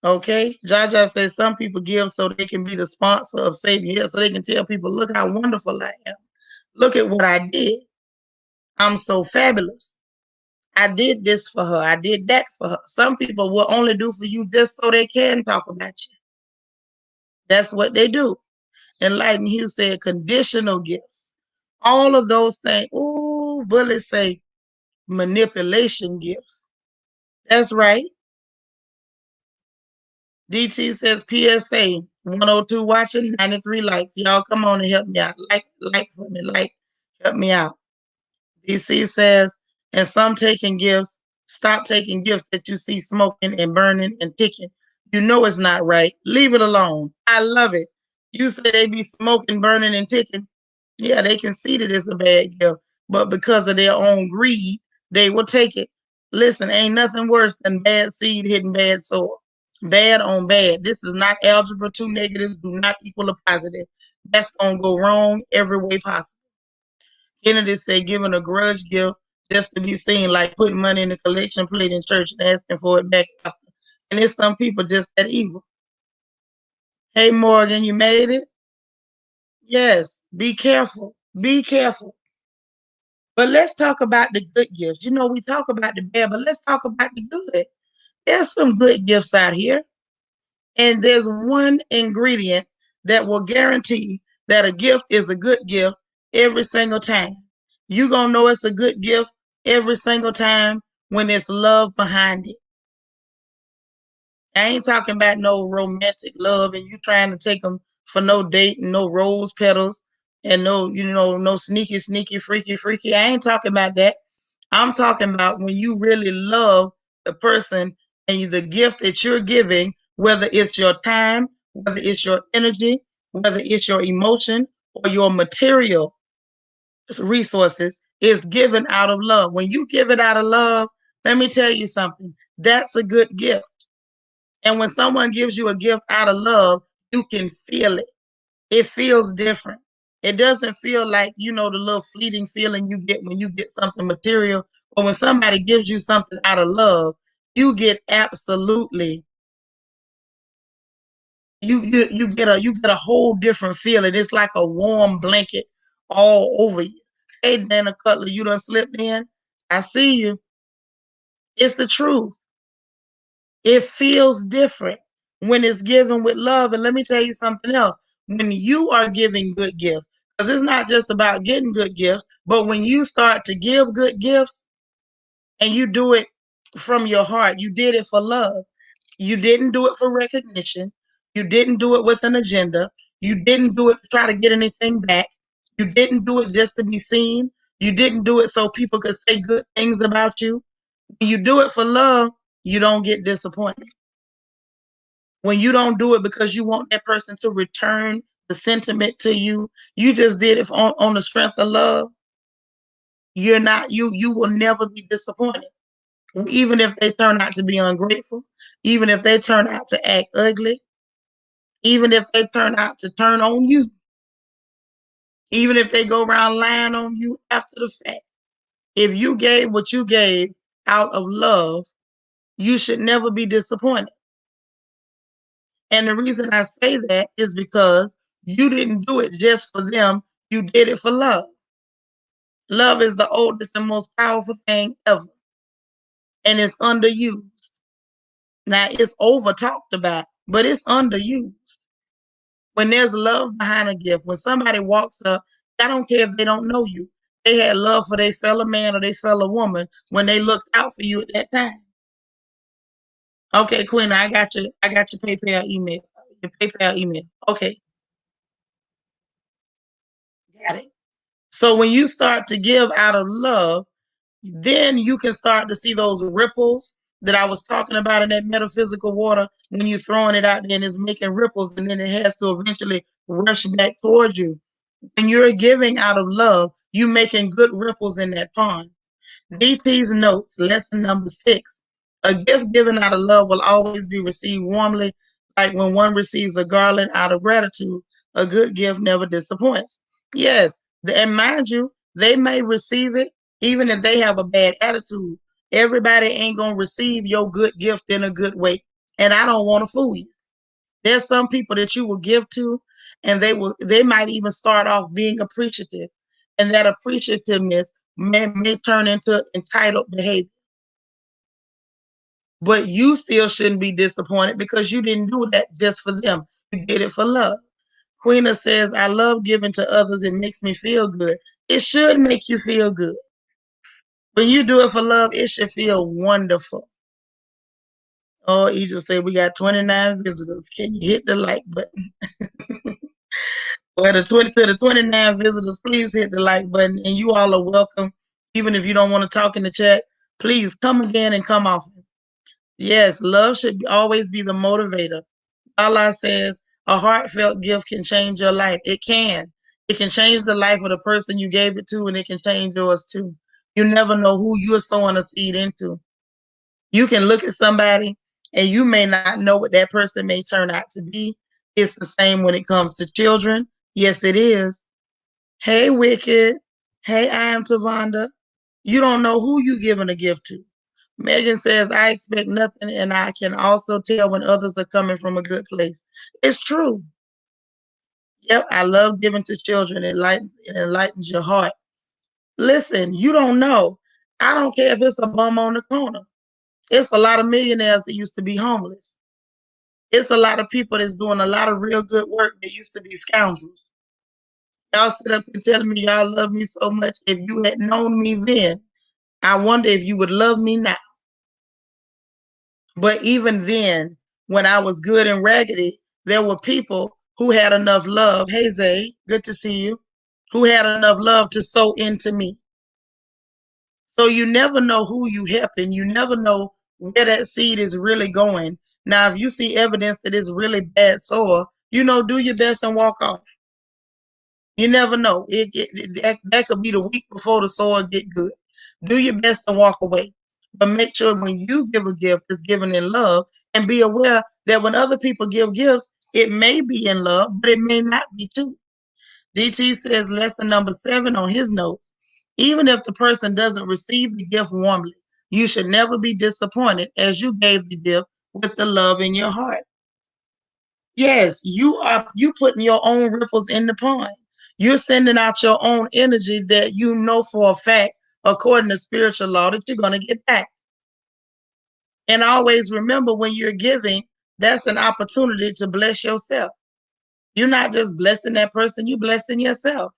Okay? Jaja says some people give so they can be the sponsor of saving you, so they can tell people, look how wonderful I am. Look at what I did. I'm so fabulous. I did this for her. I did that for her. Some people will only do for you just so they can talk about you. That's what they do. Enlighten Hugh said conditional gifts. All of those things. Ooh, bullets say manipulation gifts. That's right. DT says PSA 102 watching, 93 likes. Y'all come on and help me out. Like for me, help me out. DC says, and some taking gifts, stop taking gifts that you see smoking and burning and ticking. You know it's not right. Leave it alone. I love it. You say they be smoking, burning, and ticking. Yeah, they can see that it's a bad gift, but because of their own greed, they will take it. Listen, ain't nothing worse than bad seed hitting bad soil. Bad on bad. This is not algebra. 2 negatives do not equal a positive. That's going to go wrong every way possible. Kennedy said giving a grudge gift just to be seen, like putting money in the collection plate in church and asking for it back after. And it's some people just that evil. Hey, Morgan, you made it? Yes. Be careful. Be careful. But let's talk about the good gifts. You know, we talk about the bad, but let's talk about the good. There's some good gifts out here. And there's one ingredient that will guarantee that a gift is a good gift every single time. You're going to know it's a good gift every single time when there's love behind it. I ain't talking about no romantic love and you trying to take them for no date and no rose petals and no, no sneaky, sneaky, freaky, freaky. I ain't talking about that. I'm talking about when you really love the person and the gift that you're giving, whether it's your time, whether it's your energy, whether it's your emotion or your material resources, is given out of love. When you give it out of love, let me tell you something, that's a good gift. And when someone gives you a gift out of love, you can feel it. It feels different. It doesn't feel like, the little fleeting feeling you get when you get something material. But when somebody gives you something out of love, you get absolutely, you get a whole different feeling. It's like a warm blanket all over you. Hey, Dana Cutler, you done slipped in. I see you. It's the truth. It feels different when it's given with love. And let me tell you something else. When you are giving good gifts, because it's not just about getting good gifts, but when you start to give good gifts and you do it from your heart, you did it for love. You didn't do it for recognition. You didn't do it with an agenda. You didn't do it to try to get anything back. You didn't do it just to be seen. You didn't do it so people could say good things about you. When you do it for love, you don't get disappointed. When you don't do it because you want that person to return the sentiment to you, you just did it on the strength of love. You're not, you will never be disappointed. Even if they turn out to be ungrateful, even if they turn out to act ugly, even if they turn out to turn on you, even if they go around lying on you after the fact. If you gave what you gave out of love, you should never be disappointed. And the reason I say that is because you didn't do it just for them. You did it for love. Love is the oldest and most powerful thing ever. And it's underused. Now, it's over talked about, but it's underused. When there's love behind a gift, when somebody walks up, I don't care if they don't know you. They had love for their fellow man or their fellow woman when they looked out for you at that time. Okay, Quinn, I got your PayPal email. Your PayPal email. Okay, got it. So when you start to give out of love, then you can start to see those ripples that I was talking about in that metaphysical water. When you're throwing it out there and it's making ripples, and then it has to eventually rush back towards you. When you're giving out of love, you're making good ripples in that pond. DT's notes, lesson number 6. A gift given out of love will always be received warmly, like when one receives a garland out of gratitude. A good gift never disappoints. Yes, and mind you, they may receive it even if they have a bad attitude. Everybody ain't going to receive your good gift in a good way. And I don't want to fool you. There's some people that you will give to, and they might even start off being appreciative. And that appreciativeness may turn into entitled behavior. But you still shouldn't be disappointed because you didn't do that just for them. You did it for love. Queena says, I love giving to others. It makes me feel good. It should make you feel good. When you do it for love, it should feel wonderful. Oh, Egypt said, we got 29 visitors. Can you hit the like button? Well, the 29 visitors, please hit the like button. And you all are welcome. Even if you don't want to talk in the chat, please come again and come often. Yes, love should always be the motivator. Allah says a heartfelt gift can change your life. It can. It can change the life of the person you gave it to, and it can change yours too. You never know who you're sowing a seed into. You can look at somebody and you may not know what that person may turn out to be. It's the same when it comes to children. Yes, it is. Hey, Wicked. Hey, I am Tavonda. You don't know who you giving a gift to. Megan says, I expect nothing and I can also tell when others are coming from a good place. It's true. Yep, I love giving to children. It enlightens your heart. Listen, you don't know. I don't care if it's a bum on the corner. It's a lot of millionaires that used to be homeless. It's a lot of people that's doing a lot of real good work that used to be scoundrels. Y'all sit up and telling me y'all love me so much. If you had known me then, I wonder if you would love me now. But even then, when I was good and raggedy, there were people who had enough love. Hey, Zay, good to see you. Who had enough love to sow into me. So you never know who you helping. You never know where that seed is really going. Now, if you see evidence that it's really bad soil, do your best and walk off. You never know. That could be the week before the soil get good. Do your best and walk away. But make sure when you give a gift, it's given in love, and be aware that when other people give gifts, it may be in love, but it may not be too. DT says lesson number 7 on his notes. Even if the person doesn't receive the gift warmly, you should never be disappointed as you gave the gift with the love in your heart. Yes, you putting your own ripples in the pond. You're sending out your own energy that you know for a fact, according to spiritual law, that you're going to get back. And always remember when you're giving, that's an opportunity to bless yourself. You're not just blessing that person, you're blessing yourself.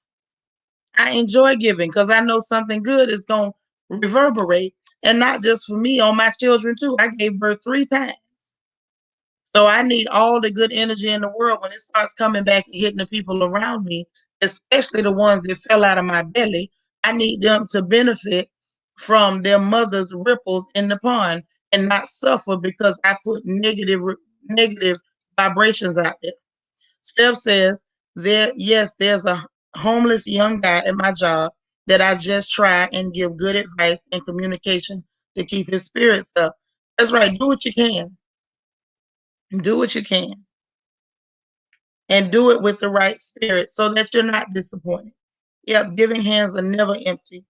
I enjoy giving because I know something good is going to reverberate. And not just for me, on my children too. I gave birth 3 times. So I need all the good energy in the world when it starts coming back and hitting the people around me, especially the ones that fell out of my belly. I need them to benefit from their mother's ripples in the pond and not suffer because I put negative vibrations out there. Steph says, there's a homeless young guy at my job that I just try and give good advice and communication to keep his spirits up. That's right. Do what you can. Do what you can. And do it with the right spirit so that you're not disappointed. Yep, giving hands are never empty.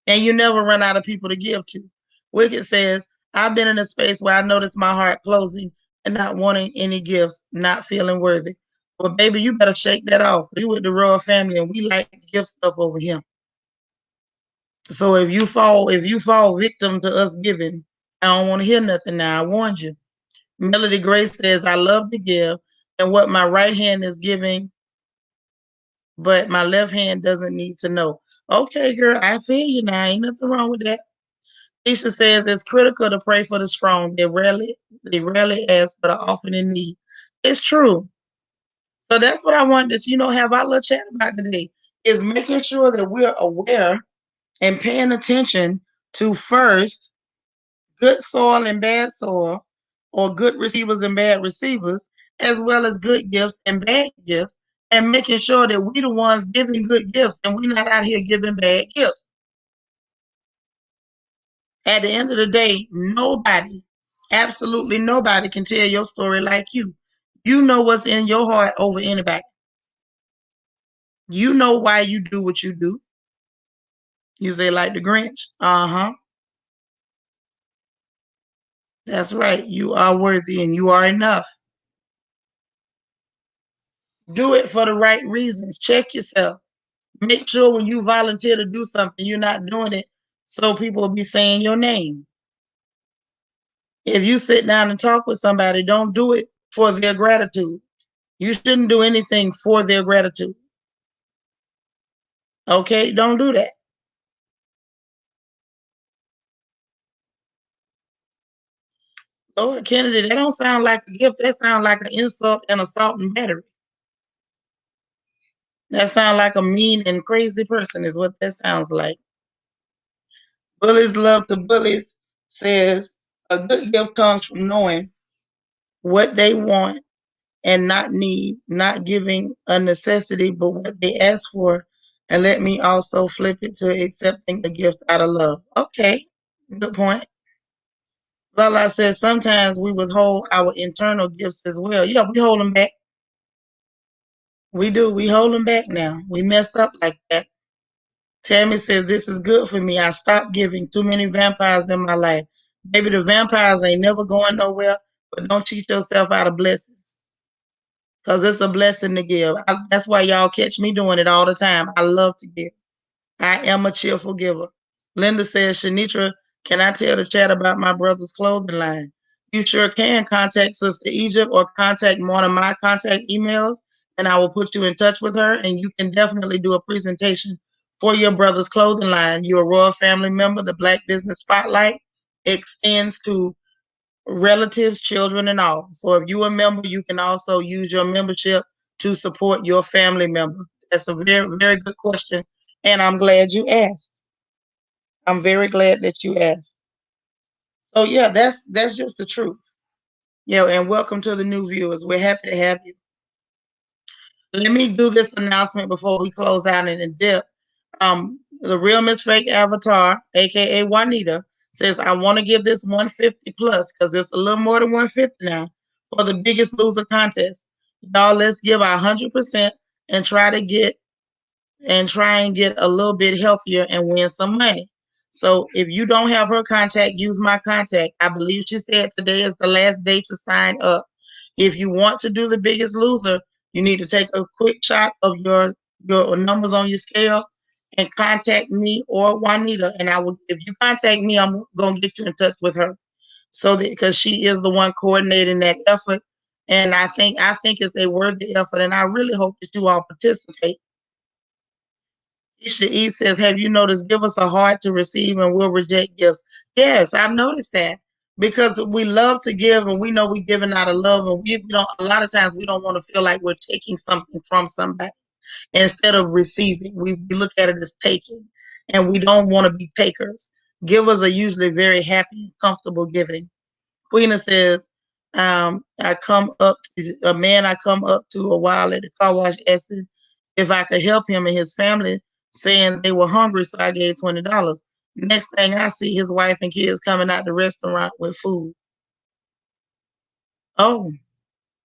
And you never run out of people to give to. Wicked says, I've been in a space where I noticed my heart closing and not wanting any gifts, not feeling worthy. Well, baby, you better shake that off. You with the royal family and we like to give stuff over here. So if you fall victim to us giving, I don't want to hear nothing now. I warned you. Melody Grace says, I love to give, and what my right hand is giving, but my left hand doesn't need to know. Okay, girl, I feel you now. Ain't nothing wrong with that. Keisha says it's critical to pray for the strong. They rarely ask, but are often in need. It's true. So that's what I wanted to, have our little chat about today, is making sure that we're aware and paying attention to first good soil and bad soil, or good receivers and bad receivers, as well as good gifts and bad gifts, and making sure that we the ones giving good gifts and we're not out here giving bad gifts. At the end of the day, nobody, absolutely nobody can tell your story like you. You know what's in your heart over anybody. You know why you do what you do. You say like the Grinch. Uh-huh. That's right. You are worthy and you are enough. Do it for the right reasons. Check yourself. Make sure when you volunteer to do something, you're not doing it so people will be saying your name. If you sit down and talk with somebody, don't do it for their gratitude. You shouldn't do anything for their gratitude. Okay? Don't do that. Lord Kennedy, that don't sound like a gift. That sounds like an insult and assault and battery. That sounds like a mean and crazy person is what that sounds like. Bullies love to bullies says a good gift comes from knowing what they want and not need, not giving a necessity, but what they ask for. And let me also flip it to accepting a gift out of love. Okay, good point. Lala says sometimes we withhold our internal gifts as well. Yeah, we hold them back. We do. We hold them back now. We mess up like that. Tammy says, this is good for me. I stopped giving. Too many vampires in my life. Maybe the vampires ain't never going nowhere, but don't cheat yourself out of blessings. Because it's a blessing to give. That's why y'all catch me doing it all the time. I love to give. I am a cheerful giver. Linda says, Shanitra, can I tell the chat about my brother's clothing line? You sure can. Contact Sister Egypt or contact one of my contact emails, and I will put you in touch with her, and you can definitely do a presentation for your brother's clothing line. You're a royal family member. The Black Business Spotlight extends to relatives, children, and all. So if you're a member, you can also use your membership to support your family member. That's a very, very good question, and I'm glad you asked. I'm very glad that you asked. So yeah, that's just the truth. Yeah, and welcome to the new viewers. We're happy to have you. Let me do this announcement before we close out in depth. The Real Miss Fake Avatar, aka Juanita, says I want to give this 150 plus because it's a little more than 150 now for the Biggest Loser contest. Y'all, let's give our 100% and try and get a little bit healthier and win some money. So if you don't have her contact, use my contact. I believe she said today is the last day to sign up. If you want to do the Biggest Loser, you need to take a quick shot of your numbers on your scale and contact me or Juanita. And I will, if you contact me, I'm gonna get you in touch with her. So that because she is the one coordinating that effort. And I think it's a worthy effort. And I really hope that you all participate. Isha E says, have you noticed give us a heart to receive and we'll reject gifts? Yes, I've noticed that because we love to give and we know we're giving out of love and we don't, a lot of times we don't want to feel like we're taking something from somebody instead of receiving. We look at it as taking and we don't want to be takers. Givers are usually very happy and comfortable giving. Queena says, I come up to a man I come up to a while at the car wash asking if I could help him and his family, saying they were hungry, so I gave $20. Next thing I see, his wife and kids coming out the restaurant with food. Oh,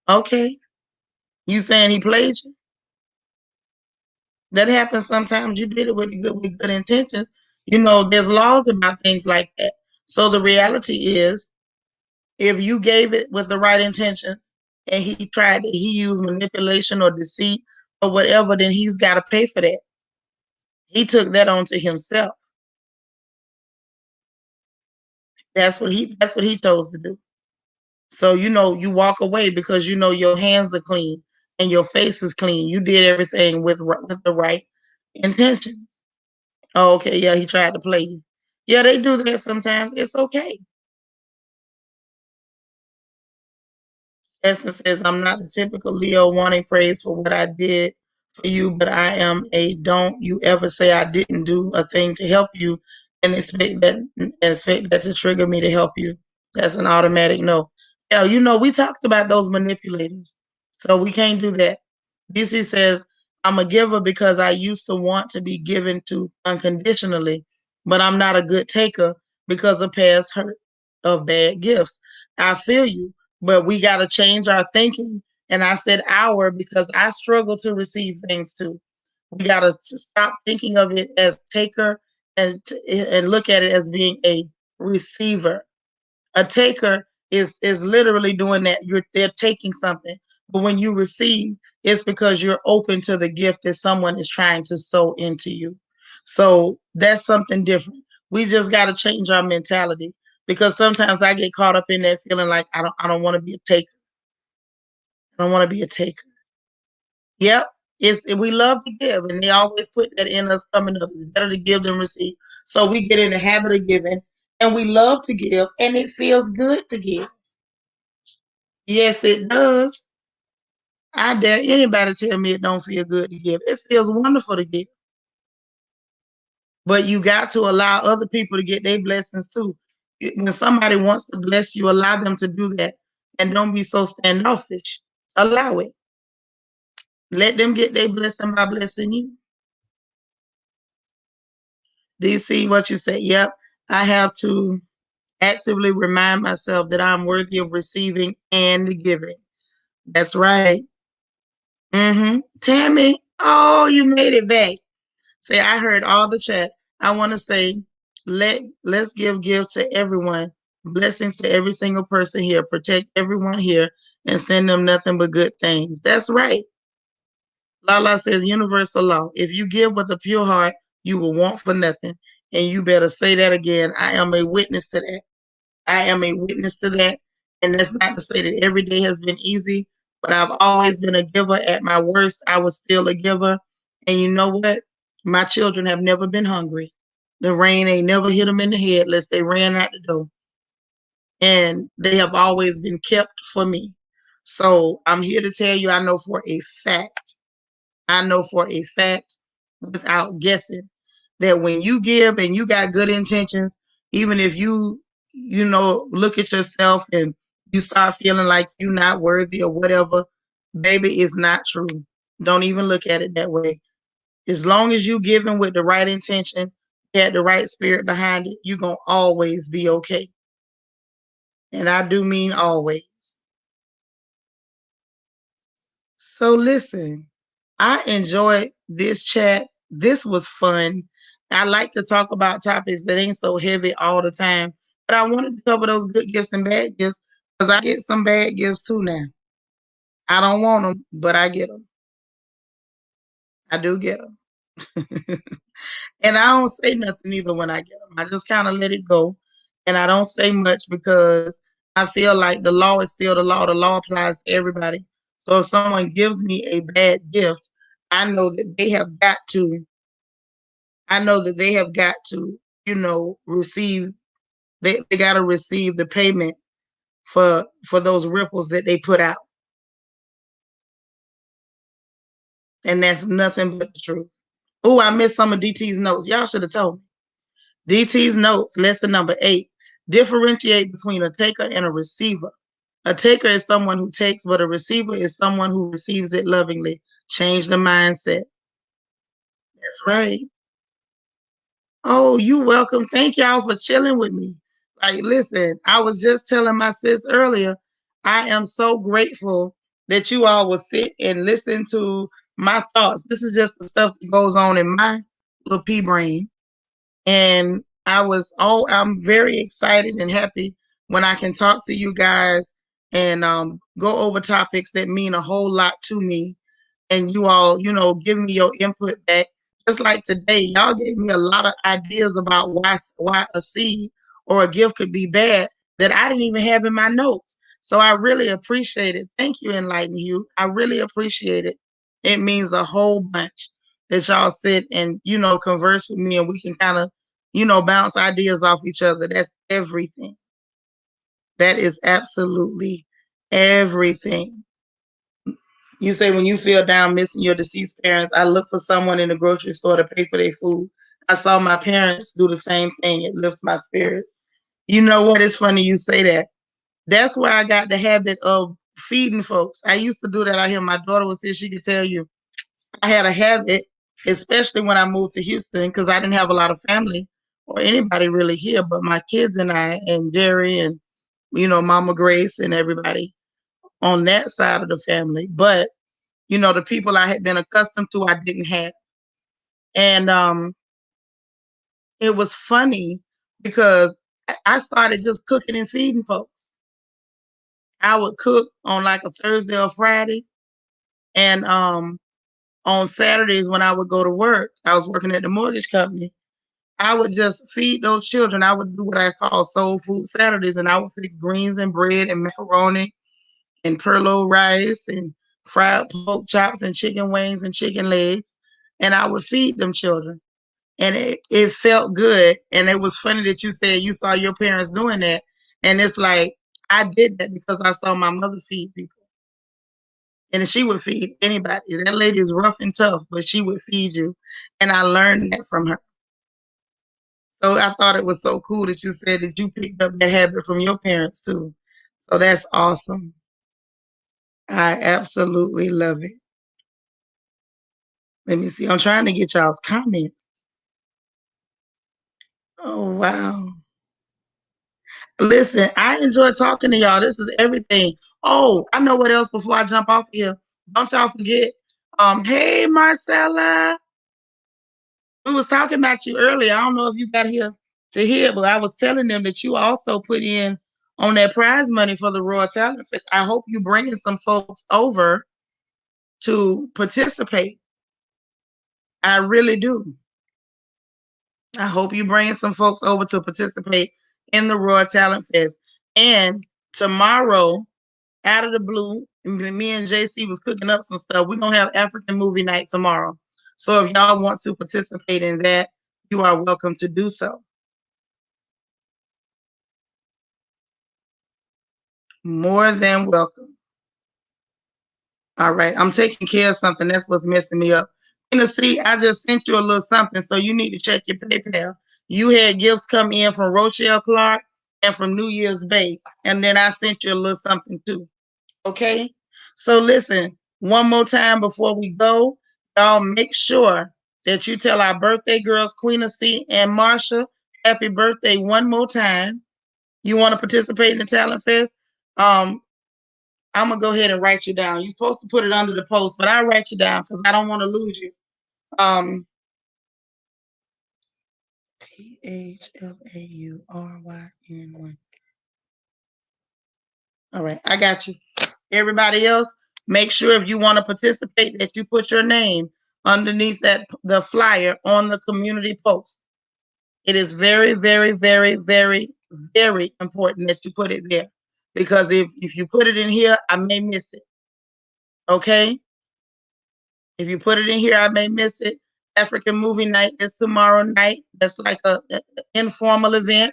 okay. You saying he played you? That happens sometimes. You did it with good intentions. You know, there's laws about things like that. So the reality is, if you gave it with the right intentions and he used manipulation or deceit or whatever, then he's got to pay for that. He took that onto himself. That's what he chose to do. So you know, you walk away because you know your hands are clean and your face is clean. You did everything with the right intentions. Oh, okay, yeah, he tried to play you. Yeah, they do that sometimes. It's okay. Essence says, I'm not the typical Leo wanting praise for what I did for you, but I am a don't you ever say I didn't do a thing to help you and expect that to trigger me to help you. That's an automatic no. Yeah, you know, we talked about those manipulators. So we can't do that. DC says, I'm a giver because I used to want to be given to unconditionally, but I'm not a good taker because of past hurt of bad gifts. I feel you, but we got to change our thinking. And I said our because I struggle to receive things too. We got to stop thinking of it as taker and look at it as being a receiver. A taker is literally doing that. They're taking something, but when you receive, it's because you're open to the gift that someone is trying to sow into you. So that's something different. We just got to change our mentality because sometimes I get caught up in that feeling like I don't want to be a taker. I don't want to be a taker. Yep. We love to give, and they always put that in us coming up. It's better to give than receive. So we get in the habit of giving, and we love to give, and it feels good to give. Yes, it does. I dare anybody tell me it don't feel good to give. It feels wonderful to give. But you got to allow other people to get their blessings too. When somebody wants to bless you, allow them to do that. And don't be so standoffish. Allow it. Let them get their blessing by blessing you. Do you see what you say? Yep. I have to actively remind myself that I'm worthy of receiving and giving. That's right. Tammy, oh, you made it back. Say, I heard all the chat. I want to say, let's give to everyone. Blessings to every single person here. Protect everyone here and send them nothing but good things. That's right. Lala says universal law. If you give with a pure heart, you will want for nothing. And you better say that again. I am a witness to that. I am a witness to that. And that's not to say that every day has been easy, but I've always been a giver. At my worst, I was still a giver. And you know what? My children have never been hungry. The rain ain't never hit them in the head unless they ran out the door. And they have always been kept for me. So I'm here to tell you, I know for a fact, without guessing, that when you give and you got good intentions, even if look at yourself and you start feeling like you're not worthy or whatever, baby, it's not true. Don't even look at it that way. As long as you giving with the right intention, had the right spirit behind it, you're gonna always be okay. And I do mean always. So listen, I enjoyed this chat. This was fun. I like to talk about topics that ain't so heavy all the time, but I wanted to cover those good gifts and bad gifts because I get some bad gifts too now. I don't want them, but I get them. I do get them. And I don't say nothing either when I get them. I just kind of let it go. And I don't say much because I feel like the law is still the law. The law applies to everybody. So if someone gives me a bad gift, I know that they have got to, receive, they got to receive the payment for those ripples that they put out. And that's nothing but the truth. Oh, I missed some of DT's notes. Y'all should have told me. DT's notes, lesson number 8. Differentiate between a taker and a receiver. A taker is someone who takes, but a receiver is someone who receives it lovingly. Change the mindset. That's right. Oh, you welcome. Thank y'all for chilling with me. Like, listen, I was just telling my sis earlier, I am so grateful that you all will sit and listen to my thoughts. This is just the stuff that goes on in my little pea brain. And I'm very excited and happy when I can talk to you guys and go over topics that mean a whole lot to me, and you all, give me your input back. Just like today, y'all gave me a lot of ideas about why a seed or a gift could be bad that I didn't even have in my notes. So I really appreciate it. Thank you, Enlighten You. I really appreciate it. It means a whole bunch that y'all sit and, converse with me and we can kind of, bounce ideas off each other. That's everything. That is absolutely everything. You say when you feel down missing your deceased parents, I look for someone in the grocery store to pay for their food. I saw my parents do the same thing. It lifts my spirits. You know what? It's funny you say that. That's where I got the habit of feeding folks. I used to do that out here. My daughter was here. She could tell you. I had a habit, especially when I moved to Houston, because I didn't have a lot of family or anybody really here, but my kids and I and Jerry and, Mama Grace and everybody on that side of the family. But the people I had been accustomed to, I didn't have. And it was funny because I started just cooking and feeding folks. I would cook on like a Thursday or Friday. And on Saturdays when I would go to work, I was working at the mortgage company. I would just feed those children. I would do what I call soul food Saturdays, and I would fix greens and bread and macaroni and perlo rice and fried pork chops and chicken wings and chicken legs. And I would feed them children. And it felt good. And it was funny that you said you saw your parents doing that. And it's like, I did that because I saw my mother feed people. And she would feed anybody. That lady is rough and tough, but she would feed you. And I learned that from her. So I thought it was so cool that you said that you picked up that habit from your parents too. So that's awesome. I absolutely love it. Let me see. I'm trying to get y'all's comments. Oh, wow. Listen, I enjoy talking to y'all. This is everything. Oh, I know what else before I jump off here. Don't y'all forget. Hey, Marcella. We was talking about you earlier. I don't know if you got here to hear, but I was telling them that you also put in on that prize money for the Royal Talent Fest. I hope you bringing some folks over to participate. I really do. I hope you bringing some folks over to participate in the Royal Talent Fest. And tomorrow, out of the blue, me and JC was cooking up some stuff. We're gonna have African movie night tomorrow. So if y'all want to participate in that, you are welcome to do so. More than welcome. All right, I'm taking care of something. That's what's messing me up. See, I just sent you a little something, so you need to check your PayPal. You had gifts come in from Rochelle Clark and from New Year's Bay, and then I sent you a little something too. Okay? So listen, one more time before we go, y'all make sure that you tell our birthday girls, Queen of C and Marsha, happy birthday one more time. You want to participate in the Talent Fest? I'm gonna go ahead and write you down. You're supposed to put it under the post, but I'll write you down because I don't want to lose you. PHLAURYN1. All right, I got you. Everybody else, make sure if you want to participate that you put your name underneath the flyer on the community post. It is very, very, very, very, very important that you put it there because if you put it in here, I may miss it. Okay? If you put it in here, I may miss it. African movie night is tomorrow night. That's like a informal event.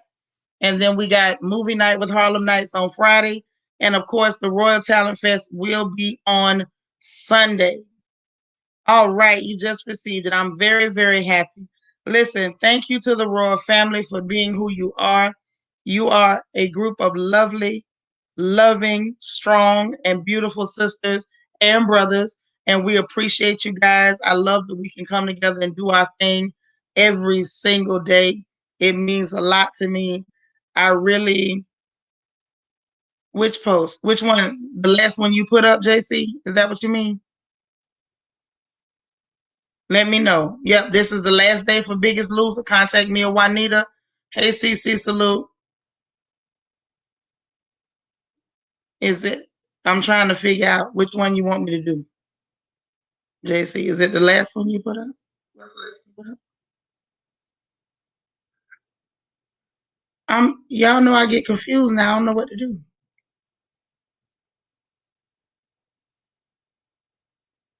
And then we got movie night with Harlem Nights on Friday. And of course, the Royal Talent Fest will be on Sunday. All right, you just received it. I'm very, very happy. Listen, thank you to the Royal family for being who you are. You are a group of lovely, loving, strong, and beautiful sisters and brothers. And we appreciate you guys. I love that we can come together and do our thing every single day. It means a lot to me. I really, which post? Which one? The last one you put up, JC? Is that what you mean? Let me know. Yep, this is the last day for Biggest Loser. Contact me or Juanita. Hey, CC, salute. Is it? I'm trying to figure out which one you want me to do. JC, is it the last one you put up? What's the last one you put up? Y'all know I get confused now. I don't know what to do.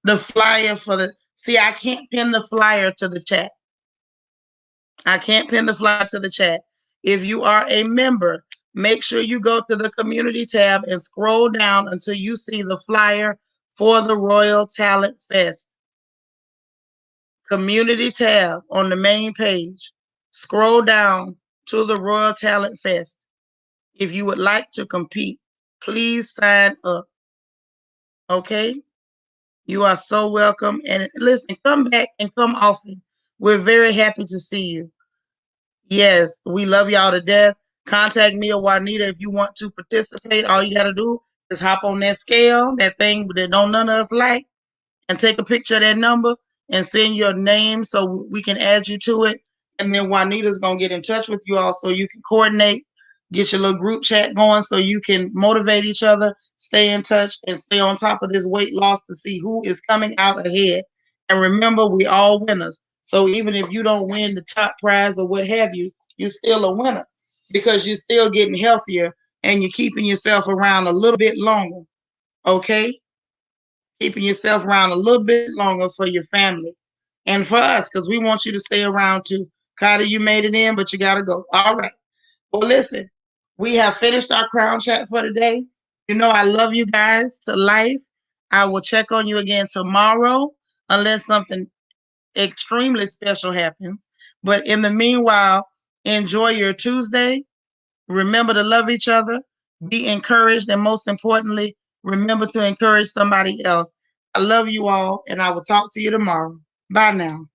The flyer for the see, I can't pin the flyer to the chat. I can't pin the flyer to the chat. If you are a member, make sure you go to the community tab and scroll down until you see the flyer for the Royal Talent Fest. Community tab on the main page. Scroll down to the Royal Talent Fest. If you would like to compete, please sign up. Okay? You are so welcome. And listen, come back and come often. We're very happy to see you. Yes, we love y'all to death. Contact me or Juanita if you want to participate. All you got to do is hop on that scale, that thing that don't none of us like, and take a picture of that number and send your name so we can add you to it. And then Juanita's going to get in touch with you all so you can coordinate, get your little group chat going so you can motivate each other, stay in touch, and stay on top of this weight loss to see who is coming out ahead. And remember, we all winners. So even if you don't win the top prize or what have you, you're still a winner because you're still getting healthier and you're keeping yourself around a little bit longer. Okay? Keeping yourself around a little bit longer for your family and for us because we want you to stay around too. Carter, you made it in, but you got to go. All right. Well, listen, we have finished our crown chat for today. You know, I love you guys to life. I will check on you again tomorrow unless something extremely special happens. But in the meanwhile, enjoy your Tuesday. Remember to love each other, be encouraged, and most importantly, remember to encourage somebody else. I love you all, and I will talk to you tomorrow. Bye now.